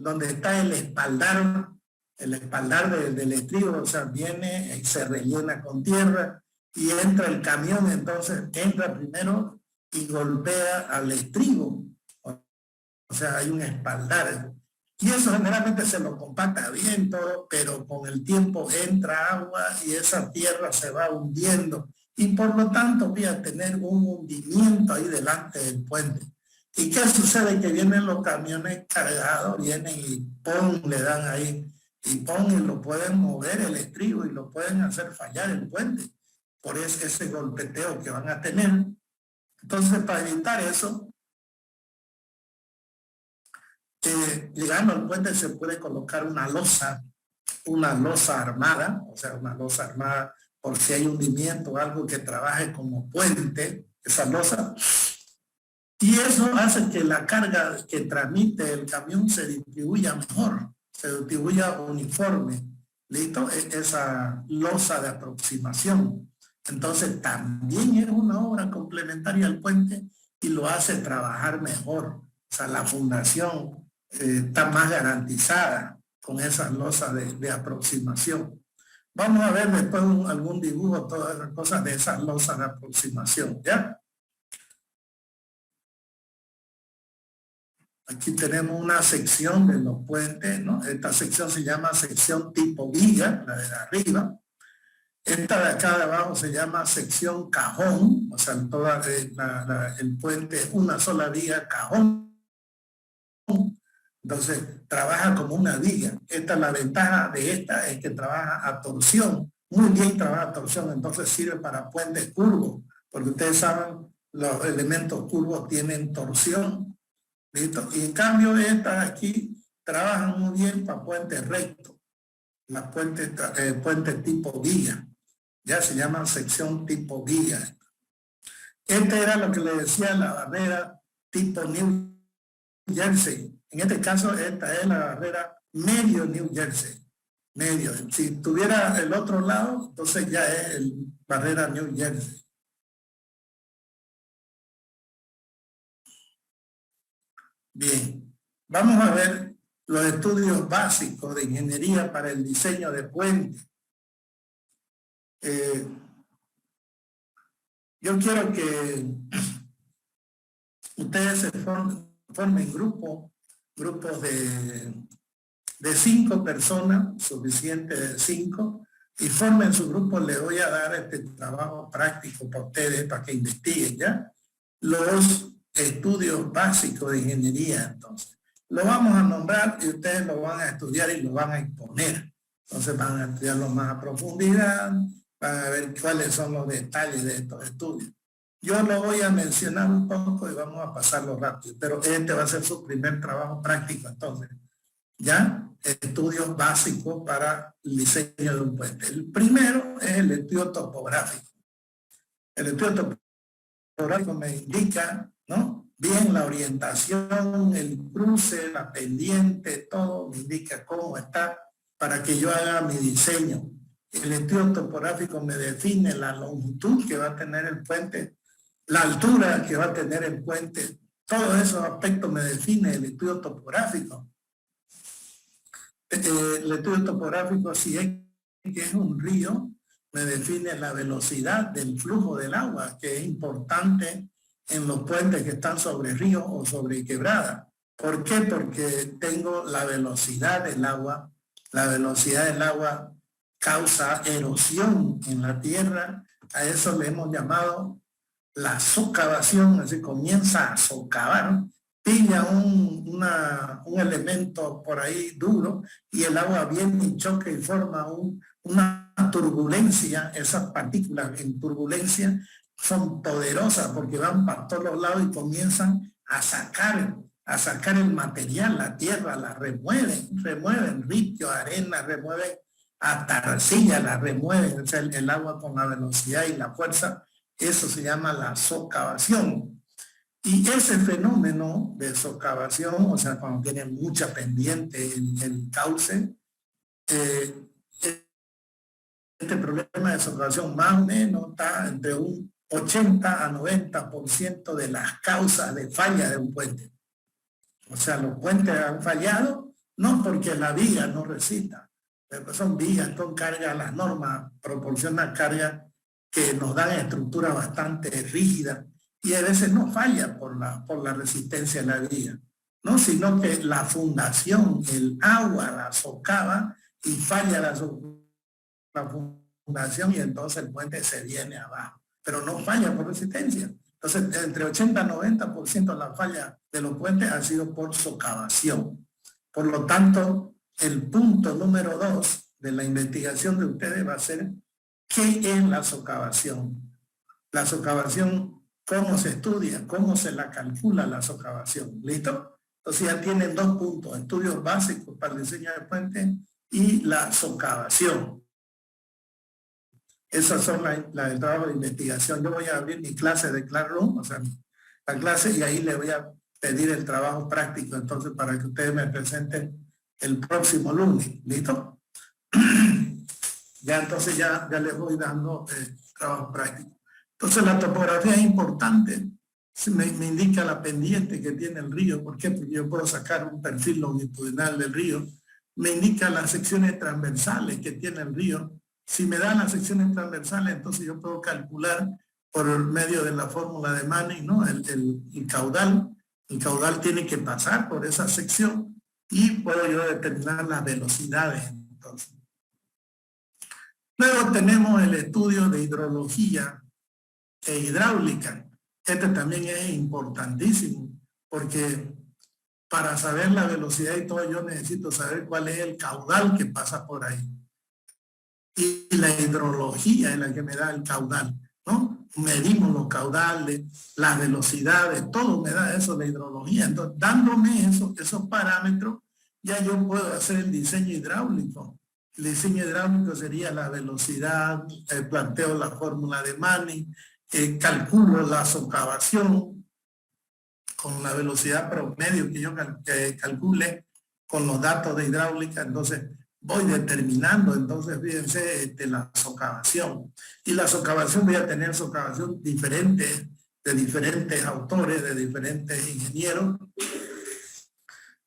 donde está el espaldar del estribo, o sea, viene y se rellena con tierra y entra el camión, entonces entra primero y golpea al estribo. O sea, hay un espaldar. Y eso generalmente se lo compacta bien todo, pero con el tiempo entra agua y esa tierra se va hundiendo. Y por lo tanto voy a tener un hundimiento ahí delante del puente. ¿Y qué sucede? Que vienen los camiones cargados, vienen y ¡pum! Le dan ahí. Y ¡pum! Y lo pueden mover el estribo y lo pueden hacer fallar el puente. Por ese golpeteo que van a tener. Entonces, para evitar eso, llegando al puente se puede colocar una losa armada, o sea, una losa armada por si hay hundimiento o algo que trabaje como puente, esa losa. Y eso hace que la carga que transmite el camión se distribuya mejor, se distribuya uniforme. ¿Listo? Esa losa de aproximación. Entonces también es una obra complementaria al puente y lo hace trabajar mejor. O sea, la fundación está más garantizada con esas losas de aproximación. Vamos a ver después algún dibujo, todas las cosas de esas losas de aproximación, ¿ya? Aquí tenemos una sección de los puentes, ¿no? Esta sección se llama sección tipo viga, la de arriba. Esta de acá de abajo se llama sección cajón, o sea, toda el puente es una sola viga, cajón. Entonces, trabaja como una viga. La ventaja de esta es que trabaja a torsión. Muy bien trabaja a torsión, entonces sirve para puentes curvos, porque ustedes saben, los elementos curvos tienen torsión. ¿Listo? Y en cambio, estas aquí trabajan muy bien para puentes rectos. Las puentes tipo viga. Ya se llaman sección tipo viga. Este era lo que le decía la barrera tipo New Jersey. En este caso, esta es la barrera medio New Jersey. Medio. Si tuviera el otro lado, entonces ya es el barrera New Jersey. Bien. Vamos a ver los estudios básicos de ingeniería para el diseño de puentes. Yo quiero que ustedes se formen grupos de 5 personas, suficiente de 5, y formen su grupo. Les voy a dar este trabajo práctico para ustedes, para que investiguen ya los estudios básicos de ingeniería. Entonces, lo vamos a nombrar y ustedes lo van a estudiar y lo van a exponer. Entonces van a estudiarlo más a profundidad, van a ver cuáles son los detalles de estos estudios. Yo lo voy a mencionar un poco y vamos a pasarlo rápido, pero este va a ser su primer trabajo práctico. Entonces, ¿ya? Estudios básicos para el diseño de un puente. El primero es el estudio topográfico. El estudio topográfico me indica, ¿no? Bien la orientación, el cruce, la pendiente, todo me indica cómo está para que yo haga mi diseño. El estudio topográfico me define la longitud que va a tener el puente, la altura que va a tener el puente. Todos esos aspectos me define el estudio topográfico. El estudio topográfico, si es que es un río, me define la velocidad del flujo del agua, que es importante en los puentes que están sobre ríos o sobre quebradas. ¿Por qué? Porque tengo la velocidad del agua. La velocidad del agua causa erosión en la tierra. A eso le hemos llamado la socavación, es decir, comienza a socavar, pilla un elemento por ahí duro y el agua viene y choca y forma una turbulencia. Esas partículas en turbulencia son poderosas porque van para todos los lados y comienzan a sacar el material, la tierra, la remueven ritio, arena, remueven hasta arcilla, la remueven, o sea, el agua con la velocidad y la fuerza. Eso se llama la socavación. Y ese fenómeno de socavación, o sea, cuando tiene mucha pendiente el cauce, este problema de socavación más o menos está entre un 80 a 90% de las causas de falla de un puente. O sea, los puentes han fallado no porque la viga no resista, pero son vigas con carga, las normas proporcionan carga que nos dan estructura bastante rígida y a veces no falla por la resistencia de la viga. ¿no? Sino que la fundación, el agua la socava y falla la fundación y entonces el puente se viene abajo, pero no falla por resistencia. Entonces, entre 80 y 90% de la falla de los puentes ha sido por socavación. Por lo tanto, el punto número 2 de la investigación de ustedes va a ser ¿qué es la socavación? La socavación, ¿cómo se estudia? ¿Cómo se la calcula la socavación? ¿Listo? Entonces ya tienen 2 puntos, estudios básicos para el diseño de puentes y la socavación. Esas son las del trabajo de investigación. Yo voy a abrir mi clase de Classroom, o sea, la clase, y ahí le voy a pedir el trabajo práctico, entonces, para que ustedes me presenten el próximo lunes. ¿Listo? Ya entonces ya les voy dando trabajo práctico. Entonces la topografía es importante. Me indica la pendiente que tiene el río. ¿Por qué? Porque yo puedo sacar un perfil longitudinal del río. Me indica las secciones transversales que tiene el río. Si me dan las secciones transversales, entonces yo puedo calcular por medio de la fórmula de Manning, ¿no? El caudal. El caudal tiene que pasar por esa sección y puedo yo determinar las velocidades. Entonces. Luego tenemos el estudio de hidrología e hidráulica. Este también es importantísimo porque para saber la velocidad y todo yo necesito saber cuál es el caudal que pasa por ahí. Y la hidrología es la que me da el caudal, ¿no? Medimos los caudales, las velocidades, todo me da eso de hidrología. Entonces, dándome esos parámetros, ya yo puedo hacer el diseño hidráulico. El diseño hidráulico sería la velocidad, planteo la fórmula de Manning, calculo la socavación con la velocidad promedio que yo calcule con los datos de hidráulica, entonces voy determinando, entonces fíjense, la socavación. Y la socavación, voy a tener socavación diferente, de diferentes autores, de diferentes ingenieros.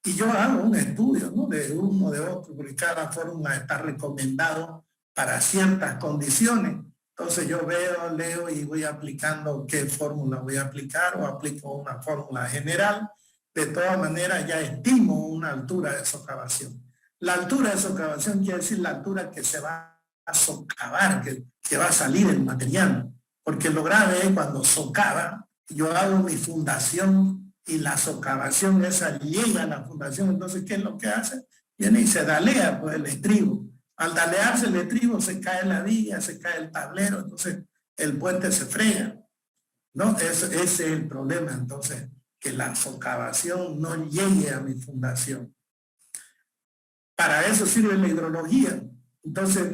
Y yo hago un estudio, ¿no? De uno, de otro, porque cada fórmula está recomendado para ciertas condiciones. Entonces yo veo, leo y voy aplicando qué fórmula voy a aplicar o aplico una fórmula general. De todas maneras ya estimo una altura de socavación. La altura de socavación quiere decir la altura que se va a socavar, que va a salir el material. Porque lo grave es cuando socava, yo hago mi fundación y la socavación esa llega a la fundación. Entonces, ¿qué es lo que hace? Viene y se dalea pues, el estribo. Al dalearse el estribo se cae la viga, se cae el tablero, entonces el puente se frega, ¿no? Ese es el problema, entonces, que la socavación no llegue a mi fundación. Para eso sirve la hidrología. Entonces,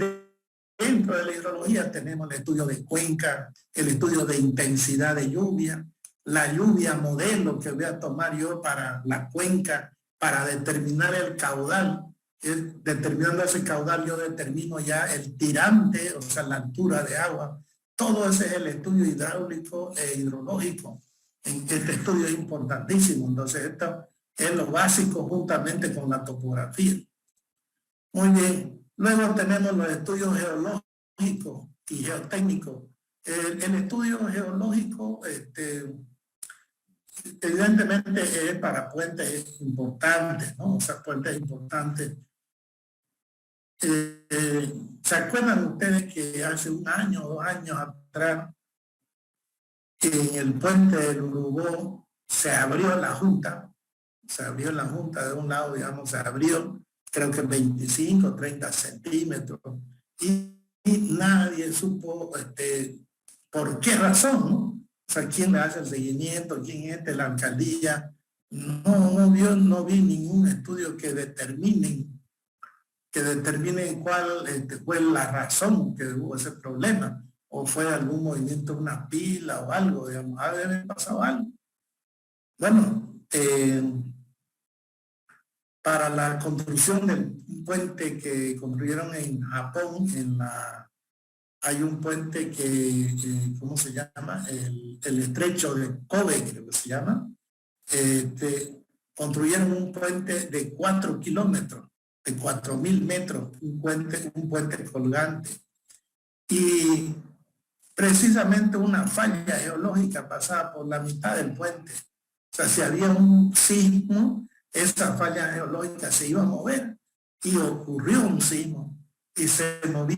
dentro de la hidrología tenemos el estudio de cuenca, el estudio de intensidad de lluvia, la lluvia modelo que voy a tomar yo para la cuenca, para determinar el caudal. Determinando ese caudal yo determino ya el tirante, o sea, la altura de agua. Todo ese es el estudio hidráulico e hidrológico. Este estudio es importantísimo. Entonces, esto es lo básico juntamente con la topografía. Muy bien. Luego tenemos los estudios geológicos y geotécnicos. El estudio geológico, evidentemente es para puentes importantes, ¿no? O sea, puentes importantes. ¿Se acuerdan ustedes que hace 1 año o 2 años atrás en el puente del Urubó se abrió la junta? Se abrió la junta de un lado, digamos, se abrió, creo que 25 o 30 centímetros. Y nadie supo por qué razón, ¿no? O sea, ¿quién le hace el seguimiento? ¿Quién es la alcaldía? No vi ningún estudio que determine cuál fue la razón que hubo ese problema, o fue algún movimiento, una pila o algo, digamos, ha de haber pasado algo. Bueno, para la construcción del puente que construyeron en Japón, hay un puente que ¿cómo se llama? El estrecho de Kobe, creo que se llama. Construyeron un puente de 4 kilómetros. De 4.000 metros, un puente colgante. Y precisamente una falla geológica pasaba por la mitad del puente. O sea, si había un sismo, esa falla geológica se iba a mover y ocurrió un sismo y se movió,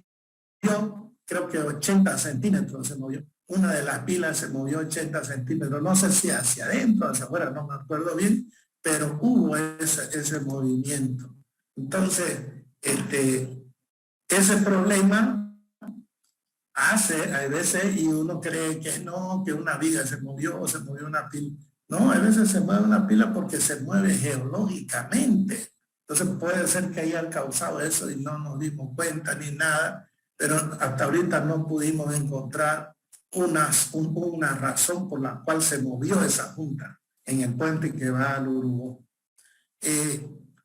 creo que 80 centímetros se movió. Una de las pilas se movió 80 centímetros, no sé si hacia adentro, hacia afuera, no me acuerdo bien, pero hubo ese movimiento. Entonces, ese problema hace a veces, y uno cree que no, que una viga se movió o se movió una pila. No, a veces se mueve una pila porque se mueve geológicamente. Entonces puede ser que haya causado eso y no nos dimos cuenta ni nada, pero hasta ahorita no pudimos encontrar una razón por la cual se movió esa junta en el puente que va al Urubó.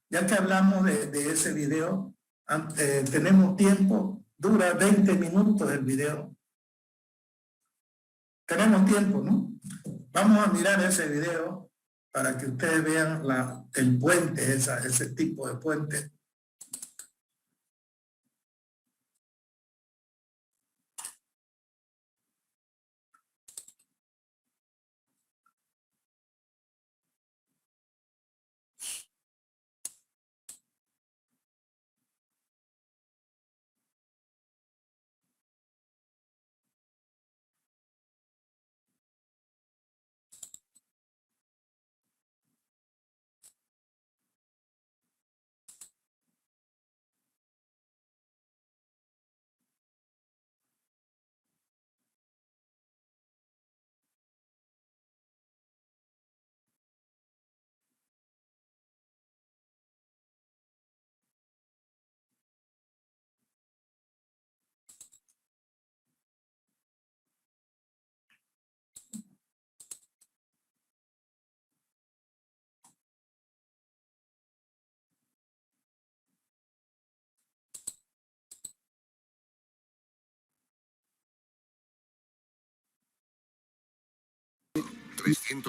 Ya que hablamos de ese video, tenemos tiempo, dura 20 minutos el video. Tenemos tiempo, ¿no? Vamos a mirar ese video para que ustedes vean el puente, ese tipo de puente.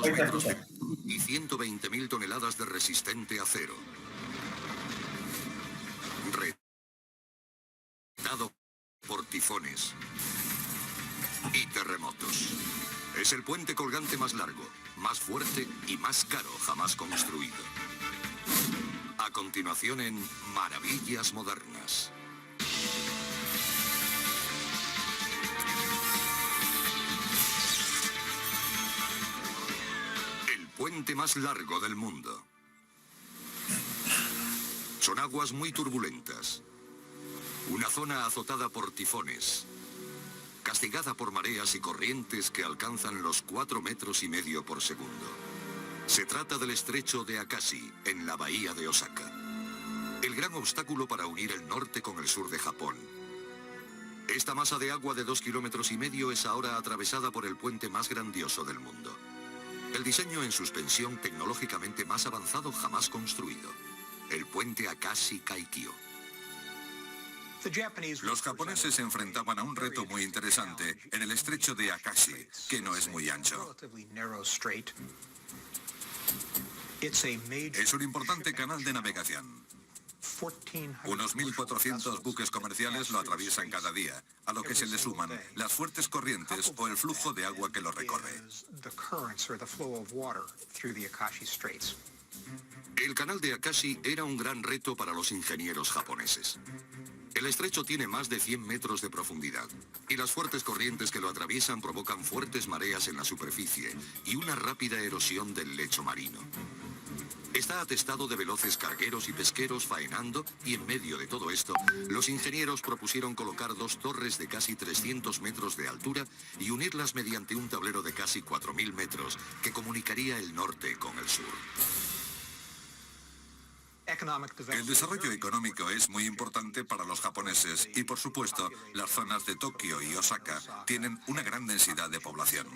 metros y 120.000 toneladas de resistente acero. Retado por tifones y terremotos. Es el puente colgante más largo, más fuerte y más caro jamás construido. A continuación en Maravillas Modernas. El puente más largo del mundo. Son aguas muy turbulentas. Una zona azotada por tifones. Castigada por mareas y corrientes que alcanzan los 4,5 metros por segundo. Se trata del estrecho de Akashi, en la bahía de Osaka. El gran obstáculo para unir el norte con el sur de Japón. Esta masa de agua de 2,5 kilómetros es ahora atravesada por el puente más grandioso del mundo. El diseño en suspensión tecnológicamente más avanzado jamás construido. El puente Akashi Kaikyo. Los japoneses se enfrentaban a un reto muy interesante en el estrecho de Akashi, que no es muy ancho. Es un importante canal de navegación. Unos 1.400 buques comerciales lo atraviesan cada día, a lo que se le suman las fuertes corrientes o el flujo de agua que lo recorre. El canal de Akashi era un gran reto para los ingenieros japoneses. El estrecho tiene más de 100 metros de profundidad y las fuertes corrientes que lo atraviesan provocan fuertes mareas en la superficie y una rápida erosión del lecho marino. Está atestado de veloces cargueros y pesqueros faenando y en medio de todo esto, los ingenieros propusieron colocar 2 torres de casi 300 metros de altura y unirlas mediante un tablero de casi 4.000 metros que comunicaría el norte con el sur. El desarrollo económico es muy importante para los japoneses y, por supuesto, las zonas de Tokio y Osaka tienen una gran densidad de población.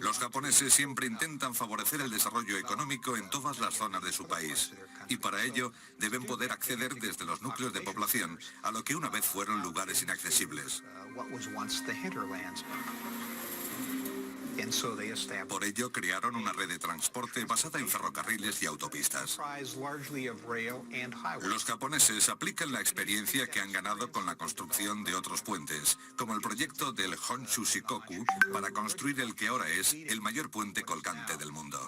Los japoneses siempre intentan favorecer el desarrollo económico en todas las zonas de su país y para ello deben poder acceder desde los núcleos de población a lo que una vez fueron lugares inaccesibles. Por ello crearon una red de transporte basada en ferrocarriles y autopistas. Los japoneses aplican la experiencia que han ganado con la construcción de otros puentes, como el proyecto del Honshu Shikoku, para construir el que ahora es el mayor puente colgante del mundo.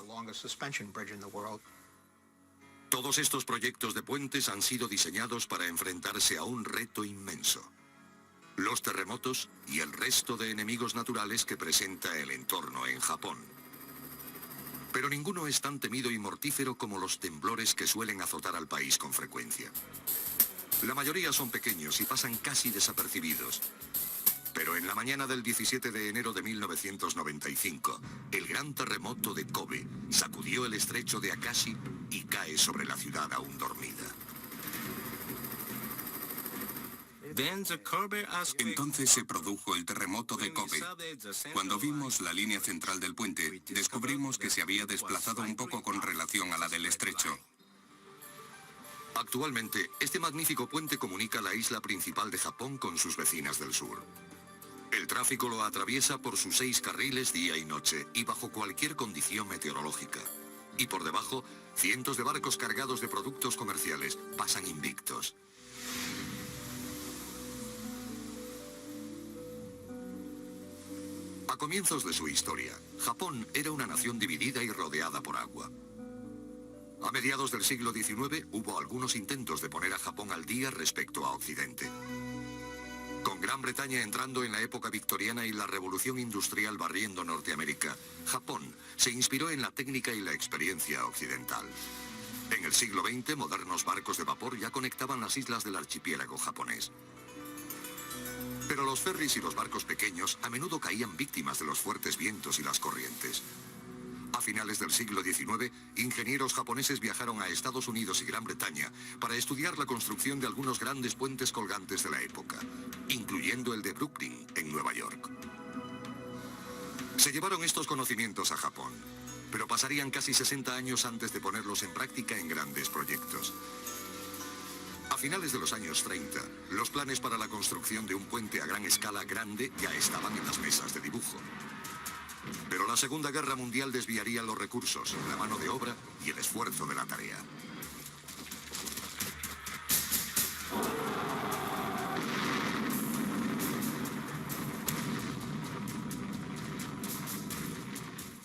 Todos estos proyectos de puentes han sido diseñados para enfrentarse a un reto inmenso: los terremotos y el resto de enemigos naturales que presenta el entorno en Japón. Pero ninguno es tan temido y mortífero como los temblores que suelen azotar al país con frecuencia. La mayoría son pequeños y pasan casi desapercibidos. Pero en la mañana del 17 de enero de 1995, el gran terremoto de Kobe sacudió el estrecho de Akashi y cae sobre la ciudad aún dormida. Entonces se produjo el terremoto de Kobe. Cuando vimos la línea central del puente, descubrimos que se había desplazado un poco con relación a la del estrecho. Actualmente, este magnífico puente comunica la isla principal de Japón con sus vecinas del sur. El tráfico lo atraviesa por sus 6 carriles día y noche y bajo cualquier condición meteorológica. Y por debajo, cientos de barcos cargados de productos comerciales pasan invictos. A comienzos de su historia, Japón era una nación dividida y rodeada por agua. A mediados del siglo XIX hubo algunos intentos de poner a Japón al día respecto a Occidente. Con Gran Bretaña entrando en la época victoriana y la revolución industrial barriendo Norteamérica, Japón se inspiró en la técnica y la experiencia occidental. En el siglo XX, modernos barcos de vapor ya conectaban las islas del archipiélago japonés. Pero los ferries y los barcos pequeños a menudo caían víctimas de los fuertes vientos y las corrientes. A finales del siglo XIX, ingenieros japoneses viajaron a Estados Unidos y Gran Bretaña para estudiar la construcción de algunos grandes puentes colgantes de la época, incluyendo el de Brooklyn, en Nueva York. Se llevaron estos conocimientos a Japón, pero pasarían casi 60 años antes de ponerlos en práctica en grandes proyectos. A finales de los años 30, los planes para la construcción de un puente a gran escala grande ya estaban en las mesas de dibujo. Pero la Segunda Guerra Mundial desviaría los recursos, la mano de obra y el esfuerzo de la tarea.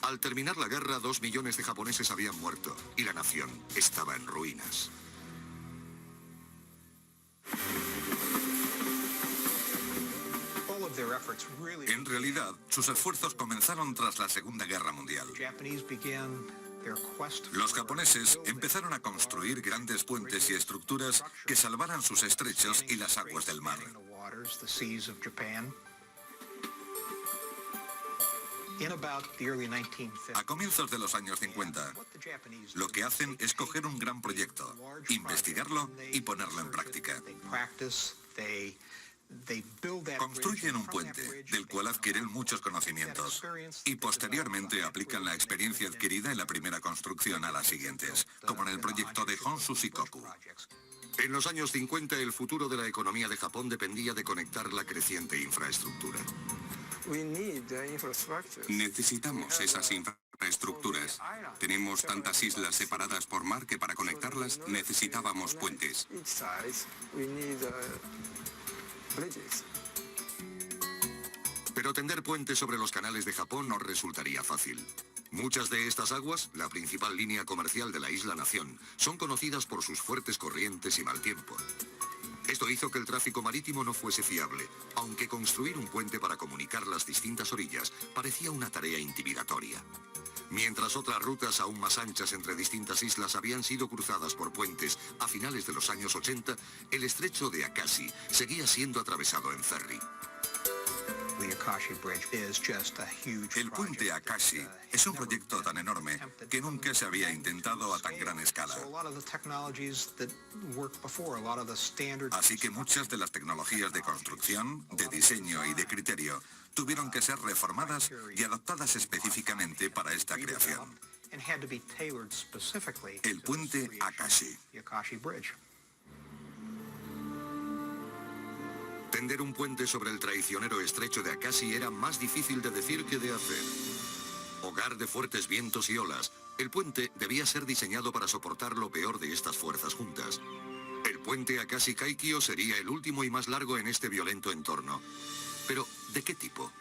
Al terminar la guerra, 2 millones de japoneses habían muerto y la nación estaba en ruinas. En realidad, sus esfuerzos comenzaron tras la Segunda Guerra Mundial. Los japoneses empezaron a construir grandes puentes y estructuras que salvaran sus estrechos y las aguas del mar. A comienzos de los años 50, lo que hacen es coger un gran proyecto, investigarlo y ponerlo en práctica. Construyen un puente, del cual adquieren muchos conocimientos, y posteriormente aplican la experiencia adquirida en la primera construcción a las siguientes, como en el proyecto de Honshu Shikoku. En los años 50, el futuro de la economía de Japón dependía de conectar la creciente infraestructura. Necesitamos esas infraestructuras. Tenemos tantas islas separadas por mar que para conectarlas necesitábamos puentes. Pero tender puentes sobre los canales de Japón no resultaría fácil. Muchas de estas aguas, la principal línea comercial de la isla-nación, son conocidas por sus fuertes corrientes y mal tiempo. Esto hizo que el tráfico marítimo no fuese fiable, aunque construir un puente para comunicar las distintas orillas parecía una tarea intimidatoria. Mientras otras rutas aún más anchas entre distintas islas habían sido cruzadas por puentes a finales de los años 80, el estrecho de Akashi seguía siendo atravesado en ferry. El puente Akashi es un proyecto tan enorme que nunca se había intentado a tan gran escala. Así que muchas de las tecnologías de construcción, de diseño y de criterio tuvieron que ser reformadas y adaptadas específicamente para esta creación. El puente Akashi. Tender un puente sobre el traicionero estrecho de Akashi era más difícil de decir que de hacer. Hogar de fuertes vientos y olas, el puente debía ser diseñado para soportar lo peor de estas fuerzas juntas. El puente Akashi Kaikyo sería el último y más largo en este violento entorno. Pero, ¿de qué tipo?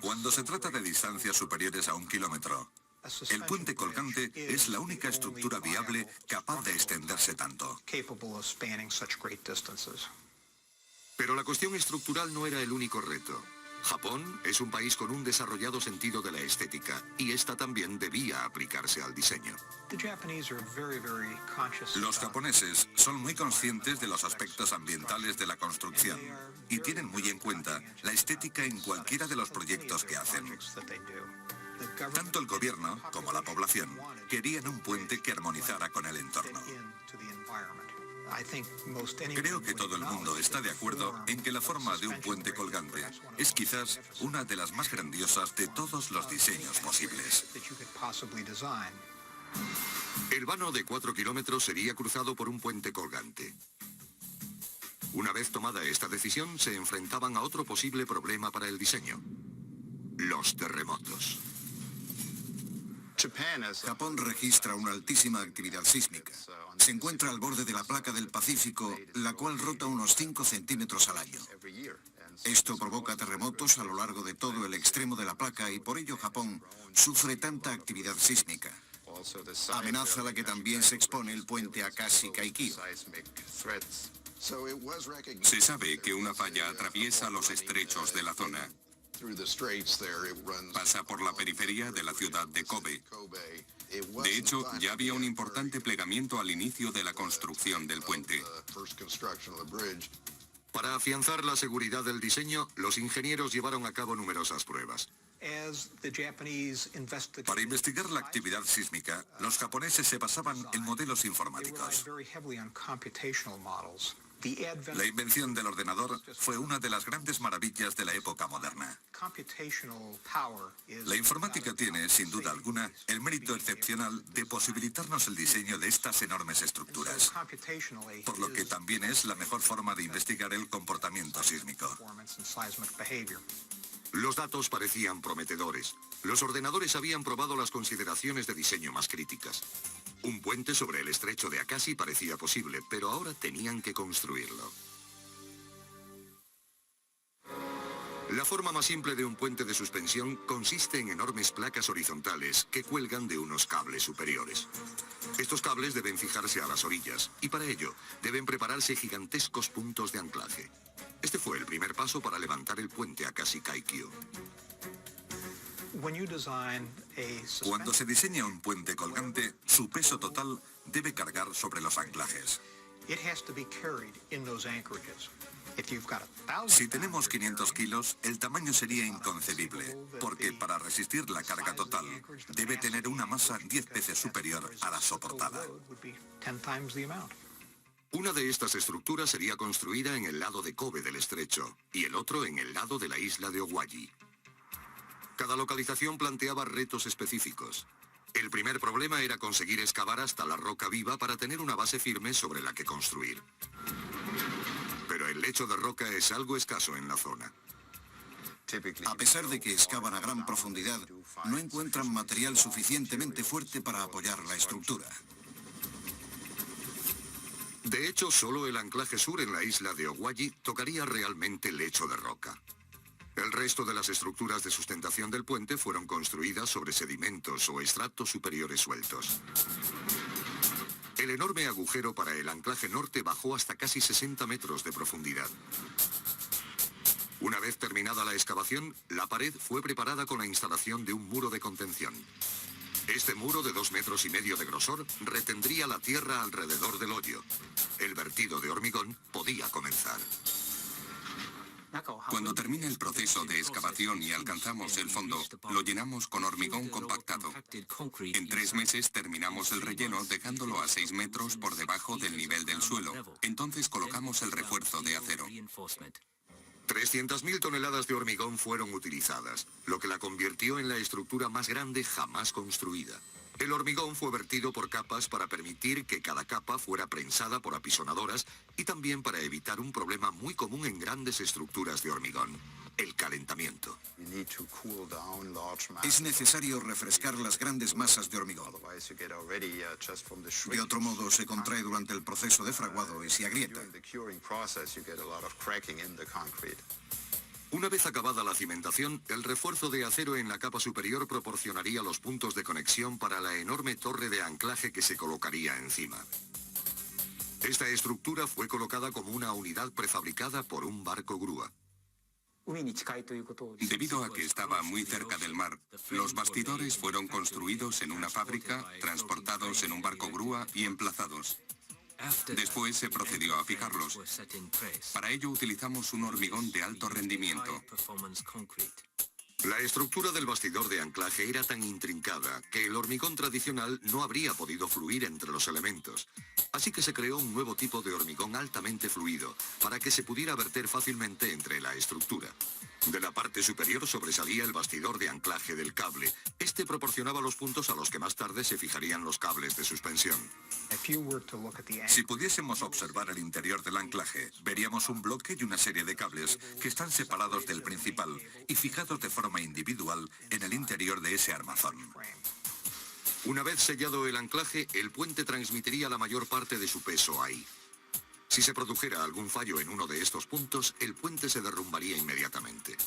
Cuando se trata de distancias superiores a 1 kilómetro, El puente colgante es la única estructura viable capaz de extenderse tanto. Pero la cuestión estructural no era el único reto. Japón es un país con un desarrollado sentido de la estética, y esta también debía aplicarse al diseño. Los japoneses son muy conscientes de los aspectos ambientales de la construcción y tienen muy en cuenta la estética en cualquiera de los proyectos que hacen. Tanto el gobierno como la población querían un puente que armonizara con el entorno. Creo que todo el mundo está de acuerdo en que la forma de un puente colgante es quizás una de las más grandiosas de todos los diseños posibles. El vano de 4 kilómetros sería cruzado por un puente colgante. Una vez tomada esta decisión, se enfrentaban a otro posible problema para el diseño: los terremotos. Japón registra una altísima actividad sísmica. Se encuentra al borde de la placa del Pacífico, la cual rota unos 5 centímetros al año. Esto provoca terremotos a lo largo de todo el extremo de la placa y por ello Japón sufre tanta actividad sísmica. Amenaza a la que también se expone el puente Akashi-Kaikyo. Se sabe que una falla atraviesa los estrechos de la zona. Pasa por la periferia de la ciudad de Kobe. De hecho, ya había un importante plegamiento al inicio de la construcción del puente. Para afianzar la seguridad del diseño, los ingenieros llevaron a cabo numerosas pruebas. Para investigar la actividad sísmica, los japoneses se basaban en modelos informáticos. La invención del ordenador fue una de las grandes maravillas de la época moderna. La informática tiene, sin duda alguna, el mérito excepcional de posibilitarnos el diseño de estas enormes estructuras, por lo que también es la mejor forma de investigar el comportamiento sísmico. Los datos parecían prometedores. Los ordenadores habían probado las consideraciones de diseño más críticas. Un puente sobre el estrecho de Akashi parecía posible, pero ahora tenían que construirlo. La forma más simple de un puente de suspensión consiste en enormes placas horizontales que cuelgan de unos cables superiores. Estos cables deben fijarse a las orillas y para ello deben prepararse gigantescos puntos de anclaje. Este fue el primer paso para levantar el puente Akashi-Kaikyo. Cuando se diseña un puente colgante, su peso total debe cargar sobre los anclajes. Si tenemos 500 kilos, el tamaño sería inconcebible, porque para resistir la carga total, debe tener una masa 10 veces superior a la soportada. Una de estas estructuras sería construida en el lado de Kobe del estrecho y el otro en el lado de la isla de Owagi. Cada localización planteaba retos específicos. El primer problema era conseguir excavar hasta la roca viva para tener una base firme sobre la que construir. Pero el lecho de roca es algo escaso en la zona. A pesar de que excavan a gran profundidad, no encuentran material suficientemente fuerte para apoyar la estructura. De hecho, solo el anclaje sur en la isla de Owagi tocaría realmente lecho de roca. El resto de las estructuras de sustentación del puente fueron construidas sobre sedimentos o estratos superiores sueltos. El enorme agujero para el anclaje norte bajó hasta casi 60 metros de profundidad. Una vez terminada la excavación, la pared fue preparada con la instalación de un muro de contención. Este muro de 2,5 metros de grosor retendría la tierra alrededor del hoyo. El vertido de hormigón podía comenzar. Cuando termina el proceso de excavación y alcanzamos el fondo, lo llenamos con hormigón compactado. En 3 meses terminamos el relleno dejándolo a 6 metros por debajo del nivel del suelo. Entonces colocamos el refuerzo de acero. 300.000 toneladas de hormigón fueron utilizadas, lo que la convirtió en la estructura más grande jamás construida. El hormigón fue vertido por capas para permitir que cada capa fuera prensada por apisonadoras y también para evitar un problema muy común en grandes estructuras de hormigón: el calentamiento. Es necesario refrescar las grandes masas de hormigón. De otro modo, se contrae durante el proceso de fraguado y se agrieta. Una vez acabada la cimentación, el refuerzo de acero en la capa superior proporcionaría los puntos de conexión para la enorme torre de anclaje que se colocaría encima. Esta estructura fue colocada como una unidad prefabricada por un barco grúa. Debido a que estaba muy cerca del mar, los bastidores fueron construidos en una fábrica, transportados en un barco grúa y emplazados. Después se procedió a fijarlos. Para ello utilizamos un hormigón de alto rendimiento. La estructura del bastidor de anclaje era tan intrincada que el hormigón tradicional no habría podido fluir entre los elementos. Así que se creó un nuevo tipo de hormigón altamente fluido para que se pudiera verter fácilmente entre la estructura. De la parte superior sobresalía el bastidor de anclaje del cable. Este proporcionaba los puntos a los que más tarde se fijarían los cables de suspensión. Si pudiésemos observar el interior del anclaje, veríamos un bloque y una serie de cables que están separados del principal y fijados de forma individual en el interior de ese armazón. Una vez sellado el anclaje, el puente transmitiría la mayor parte de su peso ahí. Si se produjera algún fallo en uno de estos puntos, el puente se derrumbaría inmediatamente.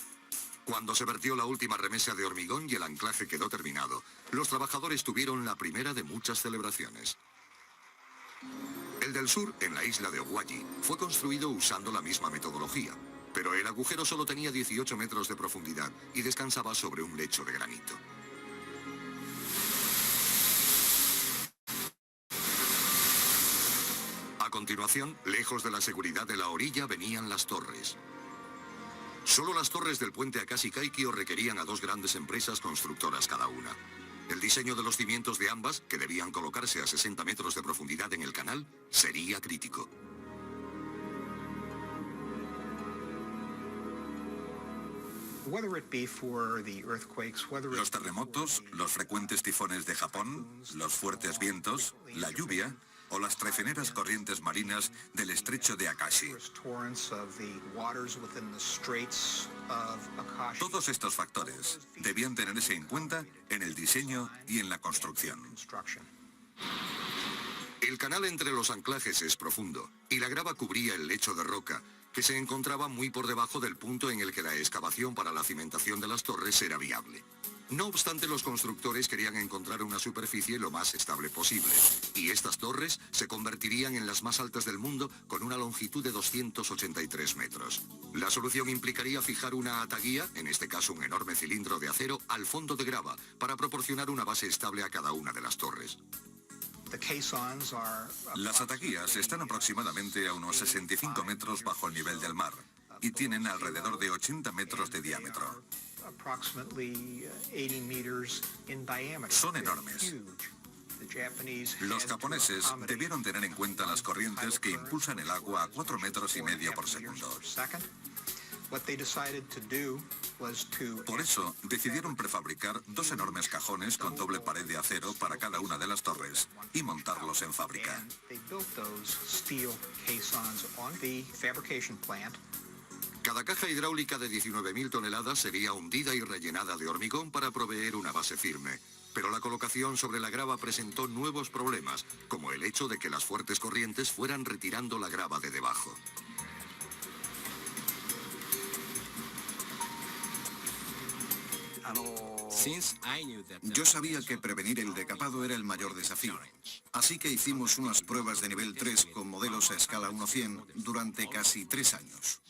Cuando se vertió la última remesa de hormigón y el anclaje quedó terminado, los trabajadores tuvieron la primera de muchas celebraciones. El del sur, en la isla de Owaji, fue construido usando la misma metodología, pero el agujero solo tenía 18 metros de profundidad y descansaba sobre un lecho de granito. A continuación, lejos de la seguridad de la orilla, venían las torres. Solo las torres del puente Akashi Kaikyo requerían a dos grandes empresas constructoras cada una. El diseño de los cimientos de ambas, que debían colocarse a 60 metros de profundidad en el canal, sería crítico. Los terremotos, los frecuentes tifones de Japón, los fuertes vientos, la lluvia o las traicioneras corrientes marinas del estrecho de Akashi. Todos estos factores debían tenerse en cuenta en el diseño y en la construcción. El canal entre los anclajes es profundo y la grava cubría el lecho de roca, que se encontraba muy por debajo del punto en el que la excavación para la cimentación de las torres era viable. No obstante, los constructores querían encontrar una superficie lo más estable posible, y estas torres se convertirían en las más altas del mundo con una longitud de 283 metros. La solución implicaría fijar una ataguía, en este caso un enorme cilindro de acero, al fondo de grava para proporcionar una base estable a cada una de las torres. Las ataguías están aproximadamente a unos 65 metros bajo el nivel del mar y tienen alrededor de 80 metros de diámetro. Son enormes. Los japoneses debieron tener en cuenta las corrientes que impulsan el agua a 4,5 metros por segundo. Por eso, decidieron prefabricar dos enormes cajones con doble pared de acero para cada una de las torres y montarlos en fábrica. Cada caja hidráulica de 19.000 toneladas sería hundida y rellenada de hormigón para proveer una base firme. Pero la colocación sobre la grava presentó nuevos problemas, como el hecho de que las fuertes corrientes fueran retirando la grava de debajo. Yo sabía que prevenir el decapado era el mayor desafío, así que hicimos unas pruebas de nivel 3 con modelos a escala 1:100 durante casi 3 años.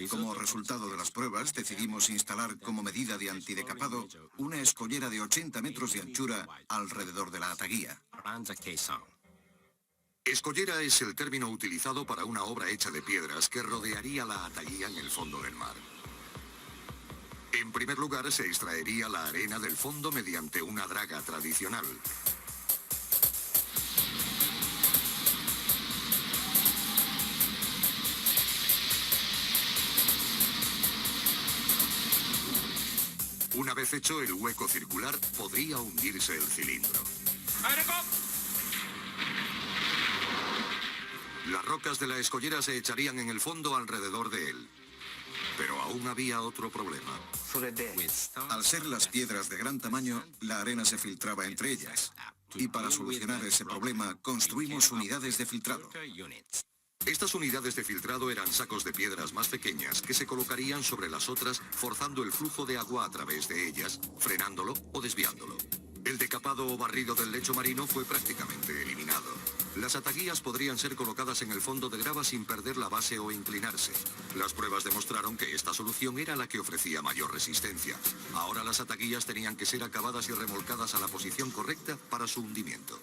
Como resultado de las pruebas, decidimos instalar como medida de antidecapado una escollera de 80 metros de anchura alrededor de la ataguía. Escollera es el término utilizado para una obra hecha de piedras que rodearía la ataguía en el fondo del mar. En primer lugar, se extraería la arena del fondo mediante una draga tradicional. Una vez hecho el hueco circular, podría hundirse el cilindro. Las rocas de la escollera se echarían en el fondo alrededor de él. Pero aún había otro problema. Al ser las piedras de gran tamaño, la arena se filtraba entre ellas. Y para solucionar ese problema, construimos unidades de filtrado. Estas unidades de filtrado eran sacos de piedras más pequeñas que se colocarían sobre las otras, forzando el flujo de agua a través de ellas, frenándolo o desviándolo. El decapado o barrido del lecho marino fue prácticamente eliminado. Las ataguías podrían ser colocadas en el fondo de grava sin perder la base o inclinarse. Las pruebas demostraron que esta solución era la que ofrecía mayor resistencia. Ahora las ataguías tenían que ser acabadas y remolcadas a la posición correcta para su hundimiento.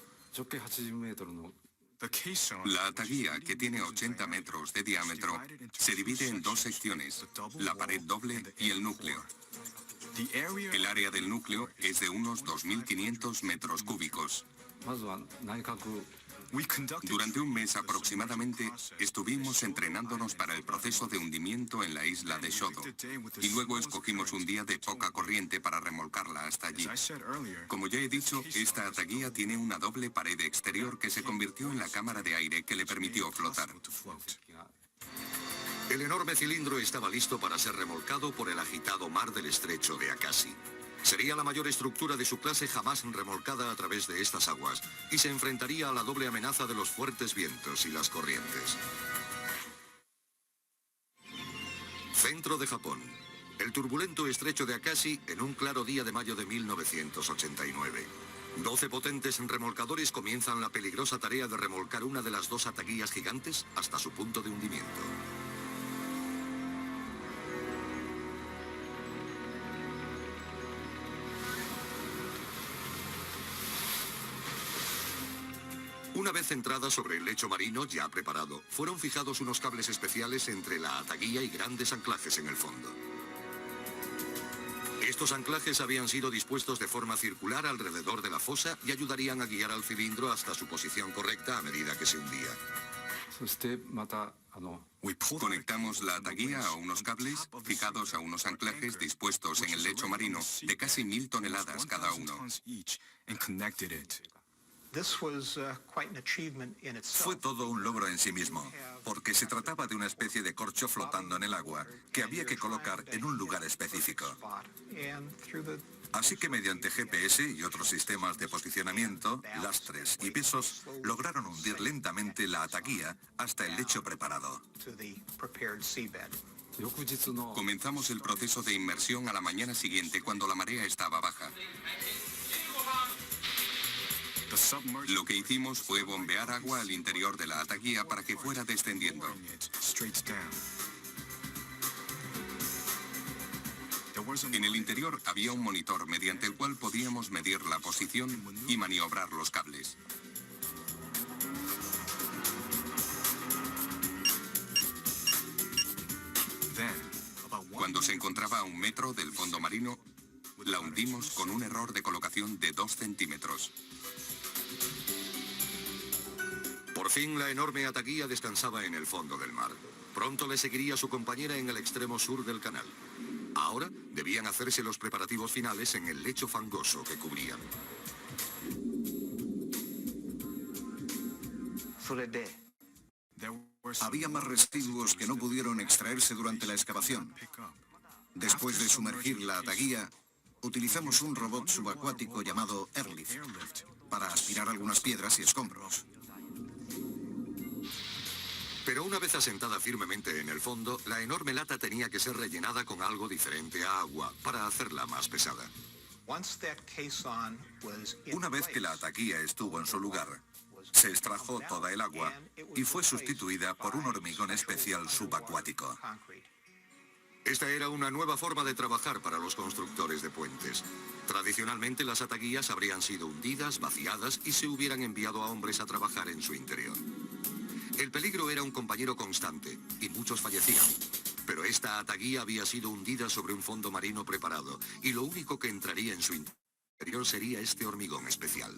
La ataguía, que tiene 80 metros de diámetro, se divide en dos secciones, la pared doble y el núcleo. El área del núcleo es de unos 2.500 metros cúbicos. Durante un mes aproximadamente estuvimos entrenándonos para el proceso de hundimiento en la isla de Shodo y luego escogimos un día de poca corriente para remolcarla hasta allí. Como ya he dicho, esta ataguía tiene una doble pared exterior que se convirtió en la cámara de aire que le permitió flotar. El enorme cilindro estaba listo para ser remolcado por el agitado mar del estrecho de Akashi. Sería la mayor estructura de su clase jamás remolcada a través de estas aguas y se enfrentaría a la doble amenaza de los fuertes vientos y las corrientes. Centro de Japón. El turbulento estrecho de Akashi en un claro día de mayo de 1989. 12 potentes remolcadores comienzan la peligrosa tarea de remolcar una de las dos ataguías gigantes hasta su punto de hundimiento. Una vez centrada sobre el lecho marino ya preparado, fueron fijados unos cables especiales entre la ataguía y grandes anclajes en el fondo. Estos anclajes habían sido dispuestos de forma circular alrededor de la fosa y ayudarían a guiar al cilindro hasta su posición correcta a medida que se hundía. Conectamos la ataguía a unos cables fijados a unos anclajes dispuestos en el lecho marino de casi 1000 toneladas cada uno. Fue todo un logro en sí mismo, porque se trataba de una especie de corcho flotando en el agua que había que colocar en un lugar específico. Así que mediante GPS y otros sistemas de posicionamiento, lastres y pesos, lograron hundir lentamente la ataguía hasta el lecho preparado. Comenzamos el proceso de inmersión a la mañana siguiente cuando la marea estaba baja. Lo que hicimos fue bombear agua al interior de la ataguía para que fuera descendiendo. En el interior había un monitor mediante el cual podíamos medir la posición y maniobrar los cables. Cuando se encontraba a 1 metro del fondo marino, la hundimos con un error de colocación de 2 centímetros. Por fin la enorme ataguía descansaba en el fondo del mar. Pronto le seguiría su compañera en el extremo sur del canal. Ahora debían hacerse los preparativos finales en el lecho fangoso que cubrían. Había más residuos que no pudieron extraerse durante la excavación. Después de sumergir la ataguía, utilizamos un robot subacuático llamado Airlift para aspirar algunas piedras y escombros. Pero una vez asentada firmemente en el fondo, la enorme lata tenía que ser rellenada con algo diferente a agua para hacerla más pesada. Una vez que la ataguía estuvo en su lugar, se extrajo toda el agua y fue sustituida por un hormigón especial subacuático. Esta era una nueva forma de trabajar para los constructores de puentes. Tradicionalmente las ataguías habrían sido hundidas, vaciadas y se hubieran enviado a hombres a trabajar en su interior. El peligro era un compañero constante y muchos fallecían. Pero esta ataguía había sido hundida sobre un fondo marino preparado y lo único que entraría en su interior sería este hormigón especial.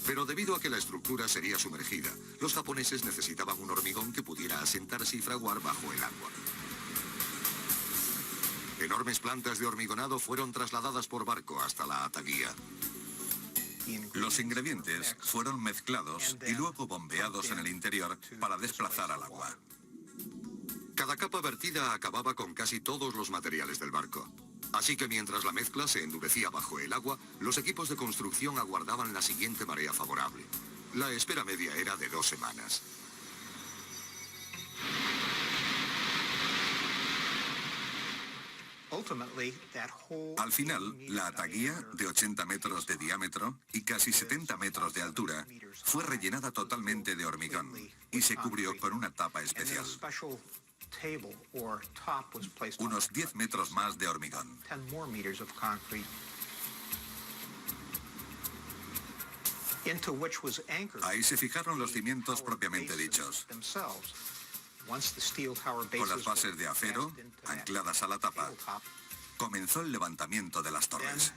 Pero debido a que la estructura sería sumergida, los japoneses necesitaban un hormigón que pudiera asentarse y fraguar bajo el agua. Enormes plantas de hormigonado fueron trasladadas por barco hasta la ataguía. Los ingredientes fueron mezclados y luego bombeados en el interior para desplazar al agua. Cada capa vertida acababa con casi todos los materiales del barco. Así que mientras la mezcla se endurecía bajo el agua, los equipos de construcción aguardaban la siguiente marea favorable. La espera media era de 2 semanas. Al final, la ataguía, de 80 metros de diámetro y casi 70 metros de altura, fue rellenada totalmente de hormigón y se cubrió con una tapa especial. Unos 10 metros más de hormigón. Ahí se fijaron los cimientos propiamente dichos. Con las bases de acero ancladas a la tapa, comenzó el levantamiento de las torres.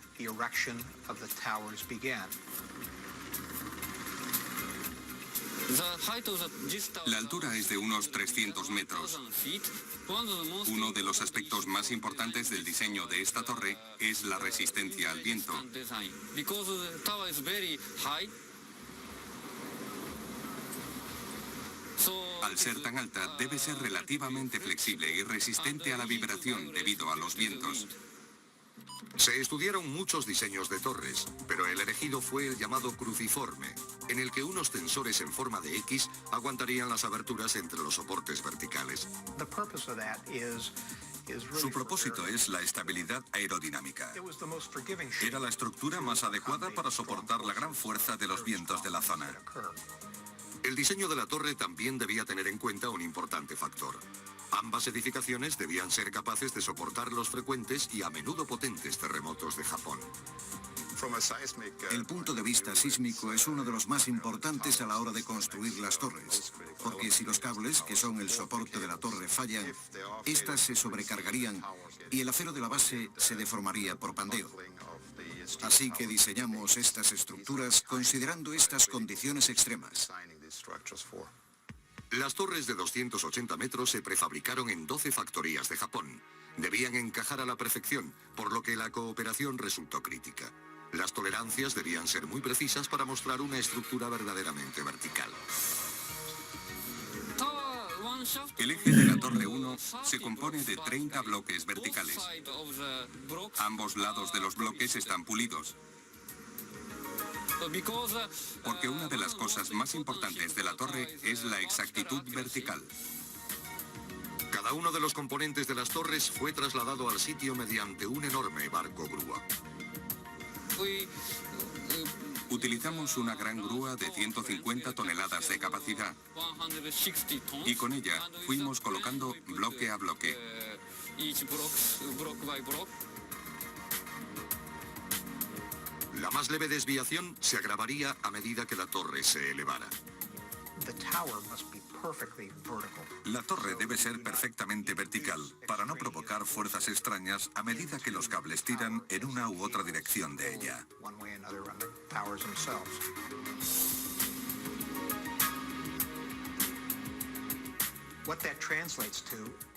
La altura es de unos 300 metros. Uno de los aspectos más importantes del diseño de esta torre es la resistencia al viento. Al ser tan alta, debe ser relativamente flexible y resistente a la vibración debido a los vientos. Se estudiaron muchos diseños de torres, pero el elegido fue el llamado cruciforme, en el que unos tensores en forma de X aguantarían las aberturas entre los soportes verticales. Su propósito es la estabilidad aerodinámica. Era la estructura más adecuada para soportar la gran fuerza de los vientos de la zona. El diseño de la torre también debía tener en cuenta un importante factor. Ambas edificaciones debían ser capaces de soportar los frecuentes y a menudo potentes terremotos de Japón. El punto de vista sísmico es uno de los más importantes a la hora de construir las torres, porque si los cables, que son el soporte de la torre, fallan, estas se sobrecargarían y el acero de la base se deformaría por pandeo. Así que diseñamos estas estructuras considerando estas condiciones extremas. Las torres de 280 metros se prefabricaron en 12 factorías de Japón. Debían encajar a la perfección, por lo que la cooperación resultó crítica. Las tolerancias debían ser muy precisas para mostrar una estructura verdaderamente vertical. El eje de la Torre 1 se compone de 30 bloques verticales. Ambos lados de los bloques están pulidos. Porque una de las cosas más importantes de la torre es la exactitud vertical. Cada uno de los componentes de las torres fue trasladado al sitio mediante un enorme barco grúa. Utilizamos una gran grúa de 150 toneladas de capacidad y con ella fuimos colocando bloque a bloque. La más leve desviación se agravaría a medida que la torre se elevara. La torre debe ser perfectamente vertical para no provocar fuerzas extrañas a medida que los cables tiran en una u otra dirección de ella.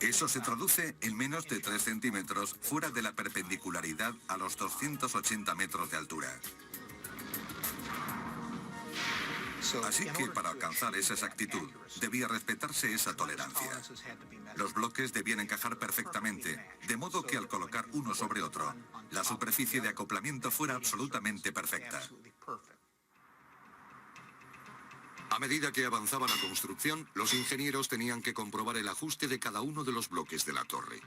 Eso se traduce en menos de 3 centímetros fuera de la perpendicularidad a los 280 metros de altura. Así que para alcanzar esa exactitud, debía respetarse esa tolerancia. Los bloques debían encajar perfectamente, de modo que al colocar uno sobre otro, la superficie de acoplamiento fuera absolutamente perfecta. A medida que avanzaba la construcción, los ingenieros tenían que comprobar el ajuste de cada uno de los bloques de la torre.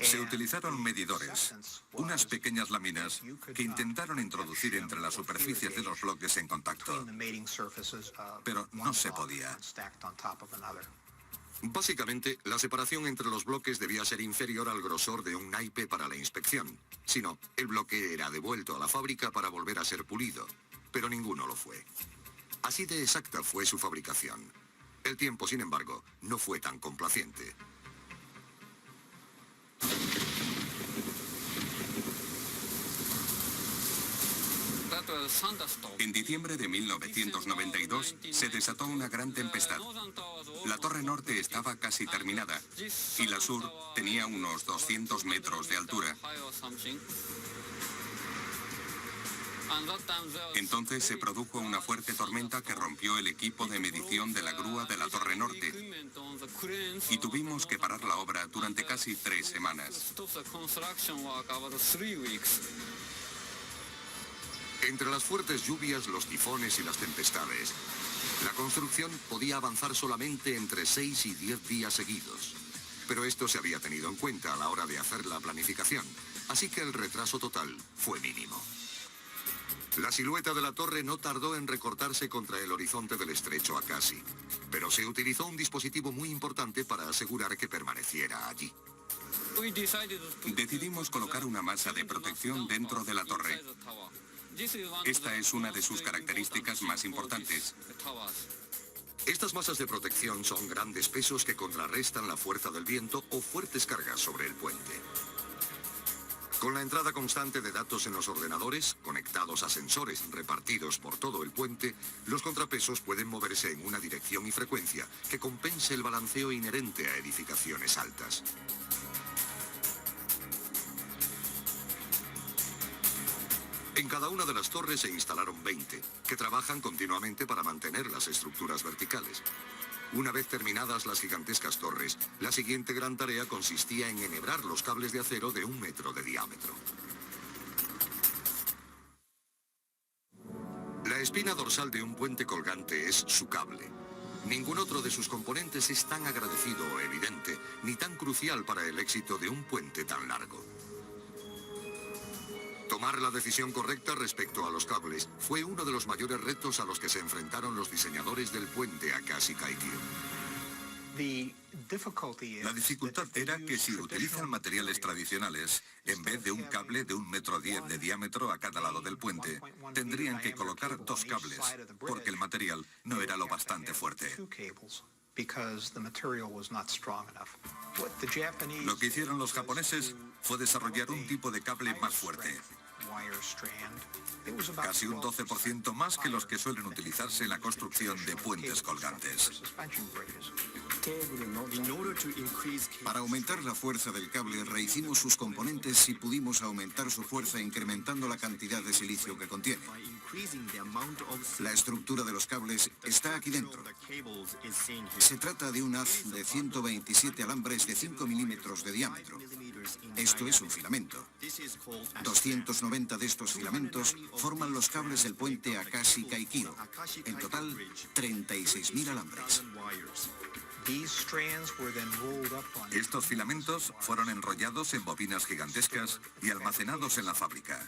Se utilizaron medidores, unas pequeñas láminas que intentaron introducir entre las superficies de los bloques en contacto, pero no se podía. Básicamente, la separación entre los bloques debía ser inferior al grosor de un naipe para la inspección. Si no, el bloque era devuelto a la fábrica para volver a ser pulido, pero ninguno lo fue. Así de exacta fue su fabricación. El tiempo, sin embargo, no fue tan complaciente. En diciembre de 1992 se desató una gran tempestad. La torre norte estaba casi terminada y la sur tenía unos 200 metros de altura. Entonces se produjo una fuerte tormenta que rompió el equipo de medición de la grúa de la torre norte y tuvimos que parar la obra durante casi 3 semanas. Entre las fuertes lluvias, los tifones y las tempestades, la construcción podía avanzar solamente entre 6 y 10 días seguidos. Pero esto se había tenido en cuenta a la hora de hacer la planificación, así que el retraso total fue mínimo. La silueta de la torre no tardó en recortarse contra el horizonte del estrecho Akashi, pero se utilizó un dispositivo muy importante para asegurar que permaneciera allí. Decidimos colocar una masa de protección dentro de la torre. Esta es una de sus características más importantes. Estas masas de protección son grandes pesos que contrarrestan la fuerza del viento o fuertes cargas sobre el puente. Con la entrada constante de datos en los ordenadores, conectados a sensores repartidos por todo el puente, los contrapesos pueden moverse en una dirección y frecuencia que compense el balanceo inherente a edificaciones altas. En cada una de las torres se instalaron 20, que trabajan continuamente para mantener las estructuras verticales. Una vez terminadas las gigantescas torres, la siguiente gran tarea consistía en enhebrar los cables de acero de 1 metro de diámetro. La espina dorsal de un puente colgante es su cable. Ningún otro de sus componentes es tan agradecido o evidente, ni tan crucial para el éxito de un puente tan largo. Tomar la decisión correcta respecto a los cables fue uno de los mayores retos a los que se enfrentaron los diseñadores del puente Akashi Kaikyo. La dificultad era que si utilizan materiales tradicionales, en vez de un cable de 1,10 metros de diámetro a cada lado del puente, tendrían que colocar 2 cables, porque el material no era lo bastante fuerte. Lo que hicieron los japoneses fue desarrollar un tipo de cable más fuerte, casi un 12% más que los que suelen utilizarse en la construcción de puentes colgantes. Para aumentar la fuerza del cable, rehicimos sus componentes y pudimos aumentar su fuerza incrementando la cantidad de silicio que contiene. La estructura de los cables está aquí dentro. Se trata de un haz de 127 alambres de 5 milímetros de diámetro. Esto es un filamento. 290 de estos filamentos forman los cables del puente Akashi Kaikyo. En total, 36.000 alambres. Estos filamentos fueron enrollados en bobinas gigantescas y almacenados en la fábrica.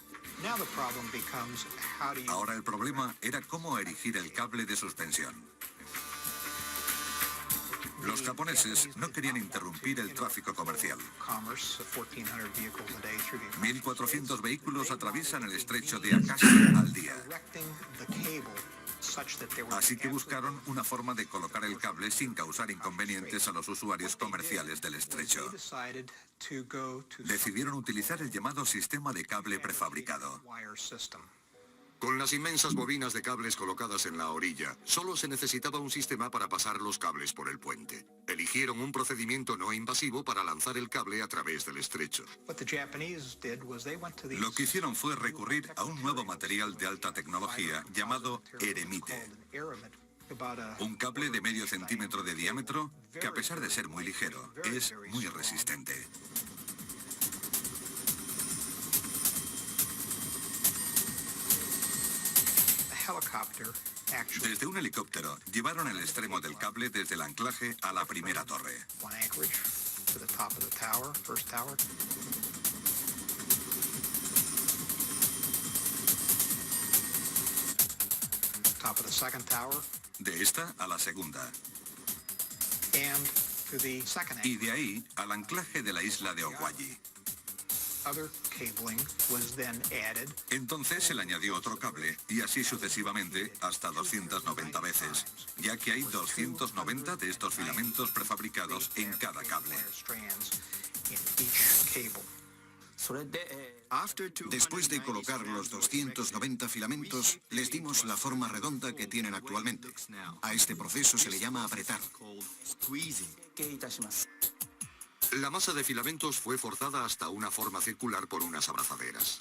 Ahora el problema era cómo erigir el cable de suspensión. Los japoneses no querían interrumpir el tráfico comercial. 1.400 vehículos atraviesan el estrecho de Akashi al día. Así que buscaron una forma de colocar el cable sin causar inconvenientes a los usuarios comerciales del estrecho. Decidieron utilizar el llamado sistema de cable prefabricado. Con las inmensas bobinas de cables colocadas en la orilla, solo se necesitaba un sistema para pasar los cables por el puente. Eligieron un procedimiento no invasivo para lanzar el cable a través del estrecho. Lo que hicieron fue recurrir a un nuevo material de alta tecnología llamado eremite. Un cable de medio centímetro de diámetro que, a pesar de ser muy ligero, es muy resistente. Desde un helicóptero llevaron el extremo del cable desde el anclaje a la primera torre. De esta a la segunda. Y de ahí al anclaje de la isla de Owaji. Entonces se le añadió otro cable y así sucesivamente hasta 290 veces, ya que hay 290 de estos filamentos prefabricados en cada cable. Después de colocar los 290 filamentos, les dimos la forma redonda que tienen actualmente. A este proceso se le llama apretar. La masa de filamentos fue forzada hasta una forma circular por unas abrazaderas.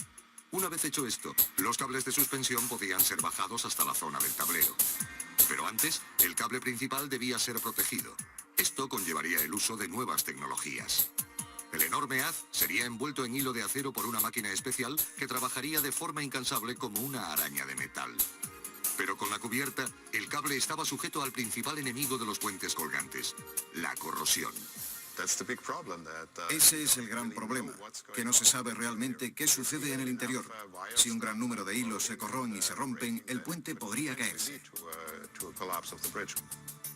Una vez hecho esto, los cables de suspensión podían ser bajados hasta la zona del tablero. Pero antes, el cable principal debía ser protegido. Esto conllevaría el uso de nuevas tecnologías. El enorme haz sería envuelto en hilo de acero por una máquina especial que trabajaría de forma incansable como una araña de metal. Pero con la cubierta, el cable estaba sujeto al principal enemigo de los puentes colgantes, la corrosión. Ese es el gran problema, que no se sabe realmente qué sucede en el interior. Si un gran número de hilos se corroen y se rompen, el puente podría caerse.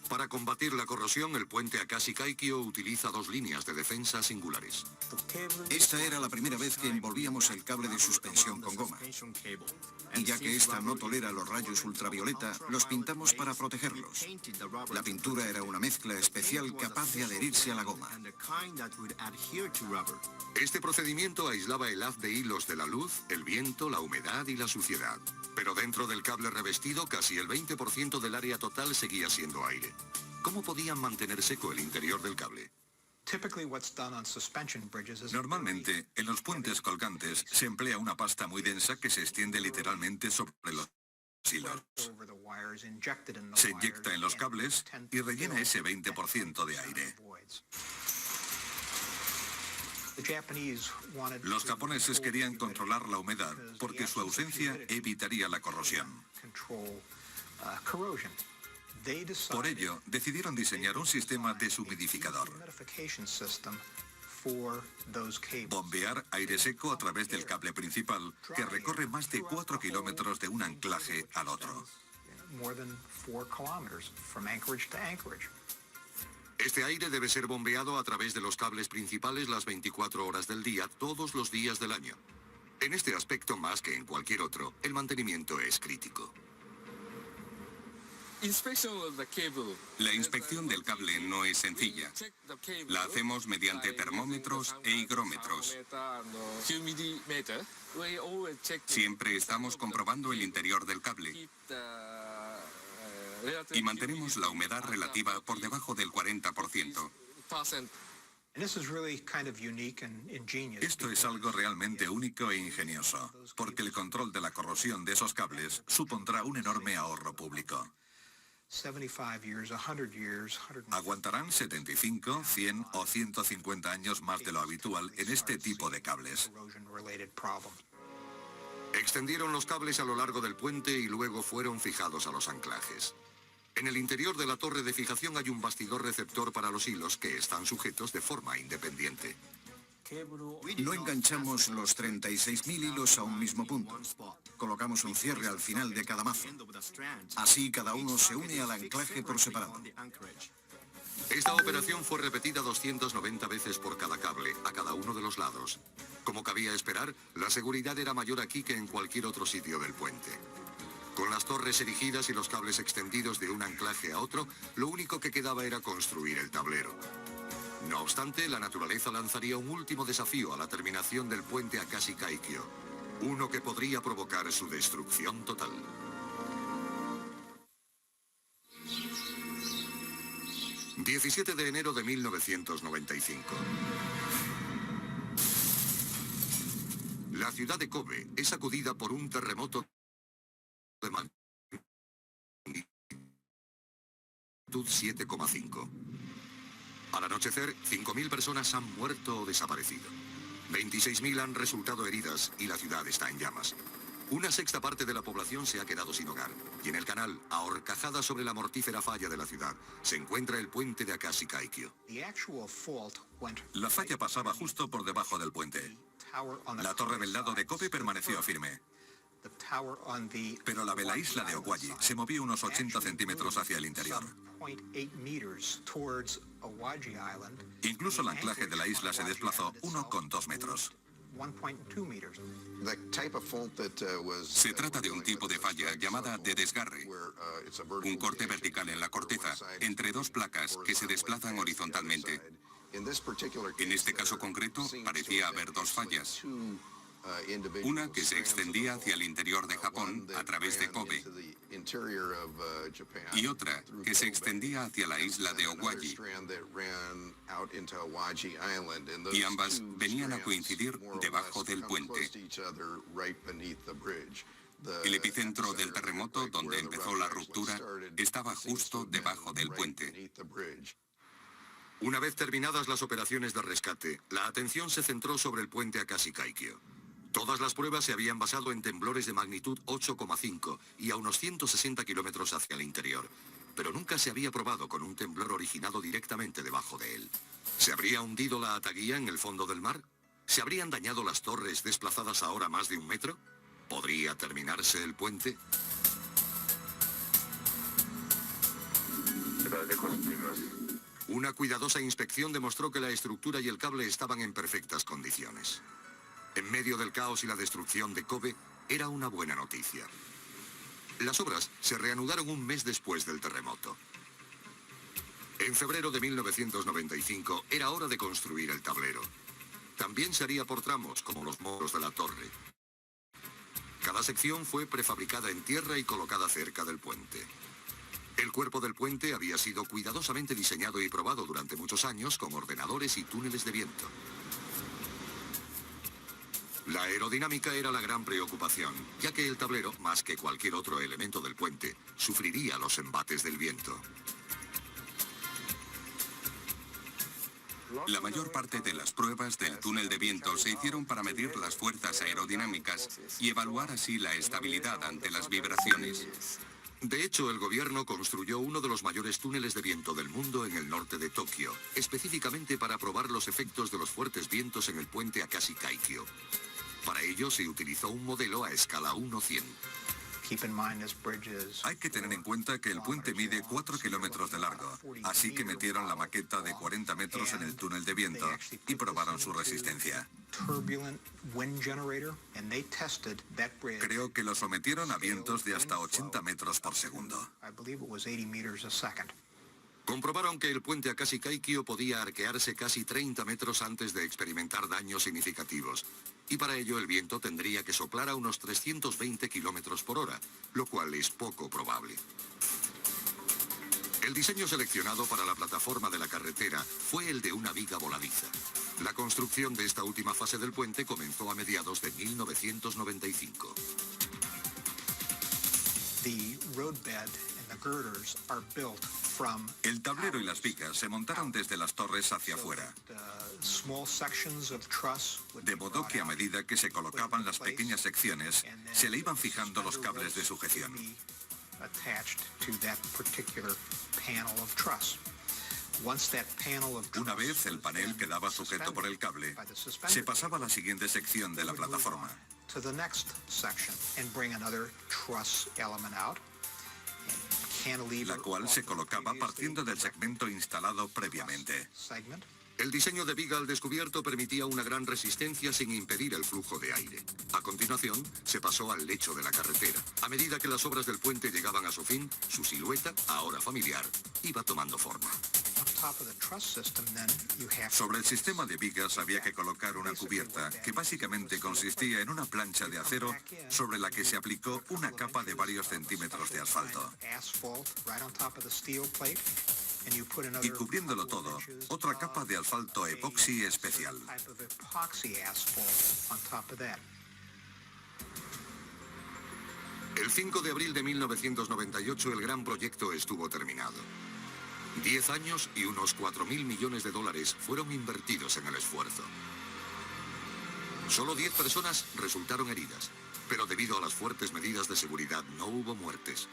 Para combatir la corrosión, el puente Akashi Kaikyo utiliza dos líneas de defensa singulares. Esta era la primera vez que envolvíamos el cable de suspensión con goma. Y ya que esta no tolera los rayos ultravioleta, los pintamos para protegerlos. La pintura era una mezcla especial capaz de adherirse a la goma. Este procedimiento aislaba el haz de hilos de la luz, el viento, la humedad y la suciedad. Pero dentro del cable revestido, casi el 20% del área total seguía siendo aire. ¿Cómo podían mantener seco el interior del cable? Normalmente, en los puentes colgantes se emplea una pasta muy densa que se extiende literalmente sobre los hilos. Se inyecta en los cables y rellena ese 20% de aire. Los japoneses querían controlar la humedad porque su ausencia evitaría la corrosión. Por ello, decidieron diseñar un sistema deshumidificador. Bombear aire seco a través del cable principal, que recorre más de 4 kilómetros de un anclaje al otro. Este aire debe ser bombeado a través de los cables principales las 24 horas del día, todos los días del año. En este aspecto, más que en cualquier otro, el mantenimiento es crítico. La inspección del cable no es sencilla. La hacemos mediante termómetros e higrómetros. Siempre estamos comprobando el interior del cable. Y mantenemos la humedad relativa por debajo del 40%. Esto es algo realmente único e ingenioso, porque el control de la corrosión de esos cables supondrá un enorme ahorro público. Aguantarán 75, 100 o 150 años más de lo habitual en este tipo de cables. Extendieron los cables a lo largo del puente y luego fueron fijados a los anclajes. En el interior de la torre de fijación hay un bastidor receptor para los hilos que están sujetos de forma independiente. No enganchamos los 36.000 hilos a un mismo punto. Colocamos un cierre al final de cada mazo. Así cada uno se une al anclaje por separado. Esta operación fue repetida 290 veces por cada cable, a cada uno de los lados. Como cabía esperar, la seguridad era mayor aquí que en cualquier otro sitio del puente. Con las torres erigidas y los cables extendidos de un anclaje a otro, lo único que quedaba era construir el tablero. No obstante, la naturaleza lanzaría un último desafío a la terminación del puente Akashi Kaikyo, uno que podría provocar su destrucción total. ...17 de enero de 1995. La ciudad de Kobe es sacudida por un terremoto de magnitud 7,5. Al anochecer, 5.000 personas han muerto o desaparecido. 26.000 han resultado heridas y la ciudad está en llamas. Una sexta parte de la población se ha quedado sin hogar. Y en el canal, ahorcajada sobre la mortífera falla de la ciudad, se encuentra el puente de Akashi Kaikyo. La falla pasaba justo por debajo del puente. La torre del lado de Kobe permaneció firme. Pero la de la isla de Owaji se movió unos 80 centímetros hacia el interior. Incluso el anclaje de la isla se desplazó 1,2 metros. Se trata de un tipo de falla llamada de desgarre, un corte vertical en la corteza, entre dos placas que se desplazan horizontalmente. En este caso concreto, parecía haber dos fallas. Una que se extendía hacia el interior de Japón a través de Kobe y otra que se extendía hacia la isla de Owaji. Y ambas venían a coincidir debajo del puente. El epicentro del terremoto, donde empezó la ruptura, estaba justo debajo del puente. Una vez terminadas las operaciones de rescate, la atención se centró sobre el puente Akashi-Kaikyo. Todas las pruebas se habían basado en temblores de magnitud 8,5 y a unos 160 kilómetros hacia el interior, pero nunca se había probado con un temblor originado directamente debajo de él. ¿Se habría hundido la ataguía en el fondo del mar? ¿Se habrían dañado las torres desplazadas ahora más de 1 metro? ¿Podría terminarse el puente? Una cuidadosa inspección demostró que la estructura y el cable estaban en perfectas condiciones. En medio del caos y la destrucción de Kobe, era una buena noticia. Las obras se reanudaron un mes después del terremoto. En febrero de 1995 era hora de construir el tablero. También se haría por tramos, como los muros de la torre. Cada sección fue prefabricada en tierra y colocada cerca del puente. El cuerpo del puente había sido cuidadosamente diseñado y probado durante muchos años con ordenadores y túneles de viento. La aerodinámica era la gran preocupación, ya que el tablero, más que cualquier otro elemento del puente, sufriría los embates del viento. La mayor parte de las pruebas del túnel de viento se hicieron para medir las fuerzas aerodinámicas y evaluar así la estabilidad ante las vibraciones. De hecho, el gobierno construyó uno de los mayores túneles de viento del mundo en el norte de Tokio, específicamente para probar los efectos de los fuertes vientos en el puente Akashi-Kaikyo. Para ello se utilizó un modelo a escala 1:100. Hay que tener en cuenta que el puente mide 4 kilómetros de largo, así que metieron la maqueta de 40 metros en el túnel de viento y probaron su resistencia. Creo que lo sometieron a vientos de hasta 80 metros por segundo. Comprobaron que el puente Akashi-Kaikyo podía arquearse casi 30 metros antes de experimentar daños significativos. Y para ello el viento tendría que soplar a unos 320 kilómetros por hora, lo cual es poco probable. El diseño seleccionado para la plataforma de la carretera fue el de una viga voladiza. La construcción de esta última fase del puente comenzó a mediados de 1995. El tablero y las vigas se montaron desde las torres hacia afuera, de modo que a medida que se colocaban las pequeñas secciones, se le iban fijando los cables de sujeción. Una vez el panel quedaba sujeto por el cable, se pasaba a la siguiente sección de la plataforma. La cual se colocaba partiendo del segmento instalado previamente. El diseño de viga al descubierto permitía una gran resistencia sin impedir el flujo de aire. A continuación, se pasó al lecho de la carretera. A medida que las obras del puente llegaban a su fin, su silueta, ahora familiar, iba tomando forma. Sobre el sistema de vigas había que colocar una cubierta que básicamente consistía en una plancha de acero sobre la que se aplicó una capa de varios centímetros de asfalto. Y cubriéndolo todo, otra capa de asfalto epoxi especial. El 5 de abril de 1998 el gran proyecto estuvo terminado. 10 años y unos 4.000 millones de dólares fueron invertidos en el esfuerzo. Solo 10 personas resultaron heridas, pero debido a las fuertes medidas de seguridad no hubo muertes.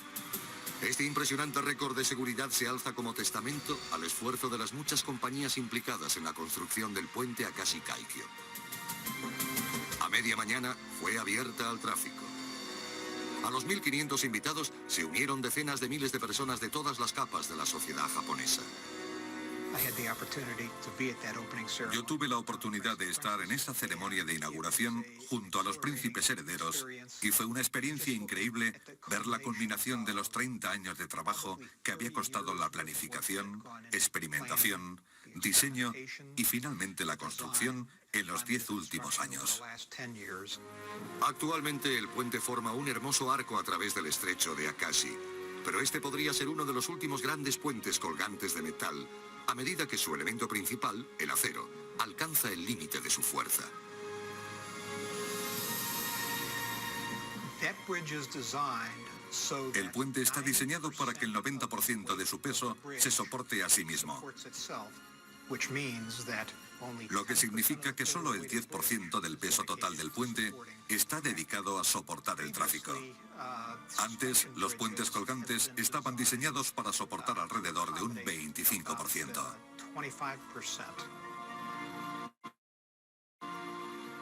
Este impresionante récord de seguridad se alza como testamento al esfuerzo de las muchas compañías implicadas en la construcción del puente Akashi-Kaikyo. A media mañana fue abierta al tráfico. A los 1.500 invitados se unieron decenas de miles de personas de todas las capas de la sociedad japonesa. Yo tuve la oportunidad de estar en esta ceremonia de inauguración junto a los príncipes herederos y fue una experiencia increíble ver la culminación de los 30 años de trabajo que había costado la planificación, experimentación, diseño y finalmente la construcción en los 10 últimos años. Actualmente el puente forma un hermoso arco a través del estrecho de Akashi, pero este podría ser uno de los últimos grandes puentes colgantes de metal a medida que su elemento principal, el acero, alcanza el límite de su fuerza. El puente está diseñado para que el 90% de su peso se soporte a sí mismo. lo que significa que solo el 10% del peso total del puente está dedicado a soportar el tráfico. Antes, los puentes colgantes estaban diseñados para soportar alrededor de un 25%.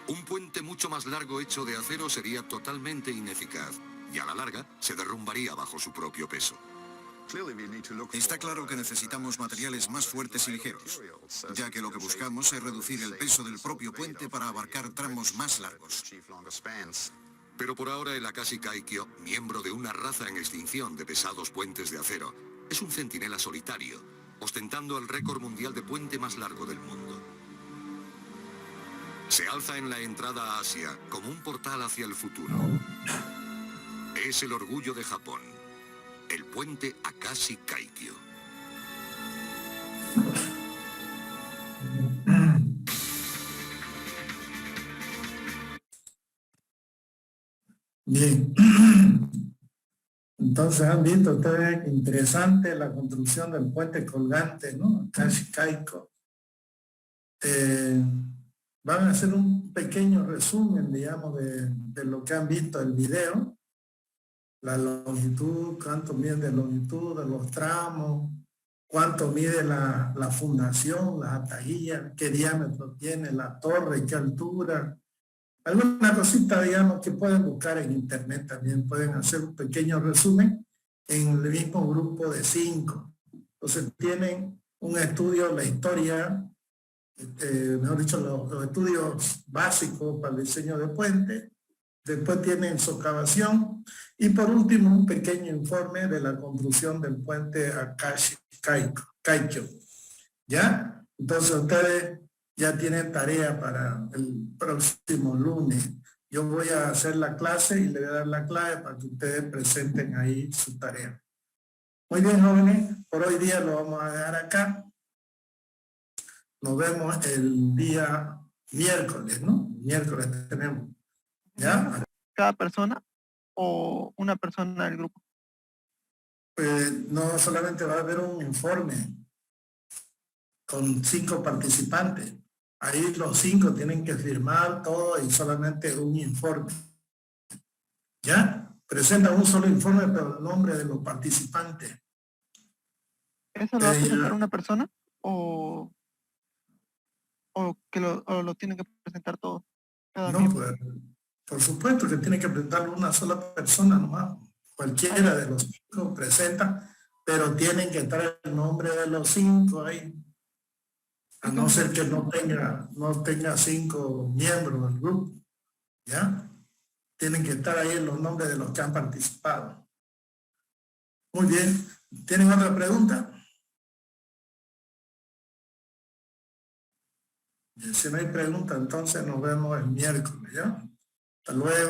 Un puente mucho más largo hecho de acero sería totalmente ineficaz y a la larga se derrumbaría bajo su propio peso. Está claro que necesitamos materiales más fuertes y ligeros, ya que lo que buscamos es reducir el peso del propio puente para abarcar tramos más largos. Pero por ahora el Akashi Kaikyo, miembro de una raza en extinción de pesados puentes de acero, es un centinela solitario, ostentando el récord mundial de puente más largo del mundo. Se alza en la entrada a Asia como un portal hacia el futuro. Es el orgullo de Japón, el puente Akashi Kaikyo. Bien. Entonces han visto ustedes interesante la construcción del puente colgante, ¿no? Akashi Kaikyo. Van a hacer un pequeño resumen, digamos, de lo que han visto el video. La longitud, cuánto mide la longitud de los tramos, cuánto mide la fundación, las atajillas, qué diámetro tiene la torre, qué altura. Alguna cosita, digamos, que pueden buscar en internet también. Pueden hacer un pequeño resumen en el mismo grupo de 5. Entonces tienen un estudio, la historia, mejor dicho, los estudios básicos para el diseño de puente. Después tienen socavación y por último un pequeño informe de la construcción del puente Akashi Kaikyo. ¿Ya? Entonces ustedes ya tienen tarea para el próximo lunes. Yo voy a hacer la clase y le voy a dar la clave para que ustedes presenten ahí su tarea. Muy bien, jóvenes, por hoy día lo vamos a dejar acá. Nos vemos el día miércoles, ¿no? Miércoles tenemos. ¿Ya? ¿Cada persona o una persona del grupo? Pues no solamente va a haber un informe con 5 participantes. Ahí los 5 tienen que firmar todo y solamente un informe. ¿Ya? Presenta un solo informe, pero el nombre de los participantes. ¿Eso lo va a presentar una persona o lo tienen que presentar todos? No, pues, por supuesto que tiene que presentarlo una sola persona nomás. Cualquiera de los 5 presenta, pero tienen que estar el nombre de los 5 ahí. A no ser que no tenga 5 miembros del grupo. ¿Ya? Tienen que estar ahí los nombres de los que han participado. Muy bien. ¿Tienen otra pregunta? Si no hay pregunta, entonces nos vemos el miércoles, ¿ya? Hasta luego.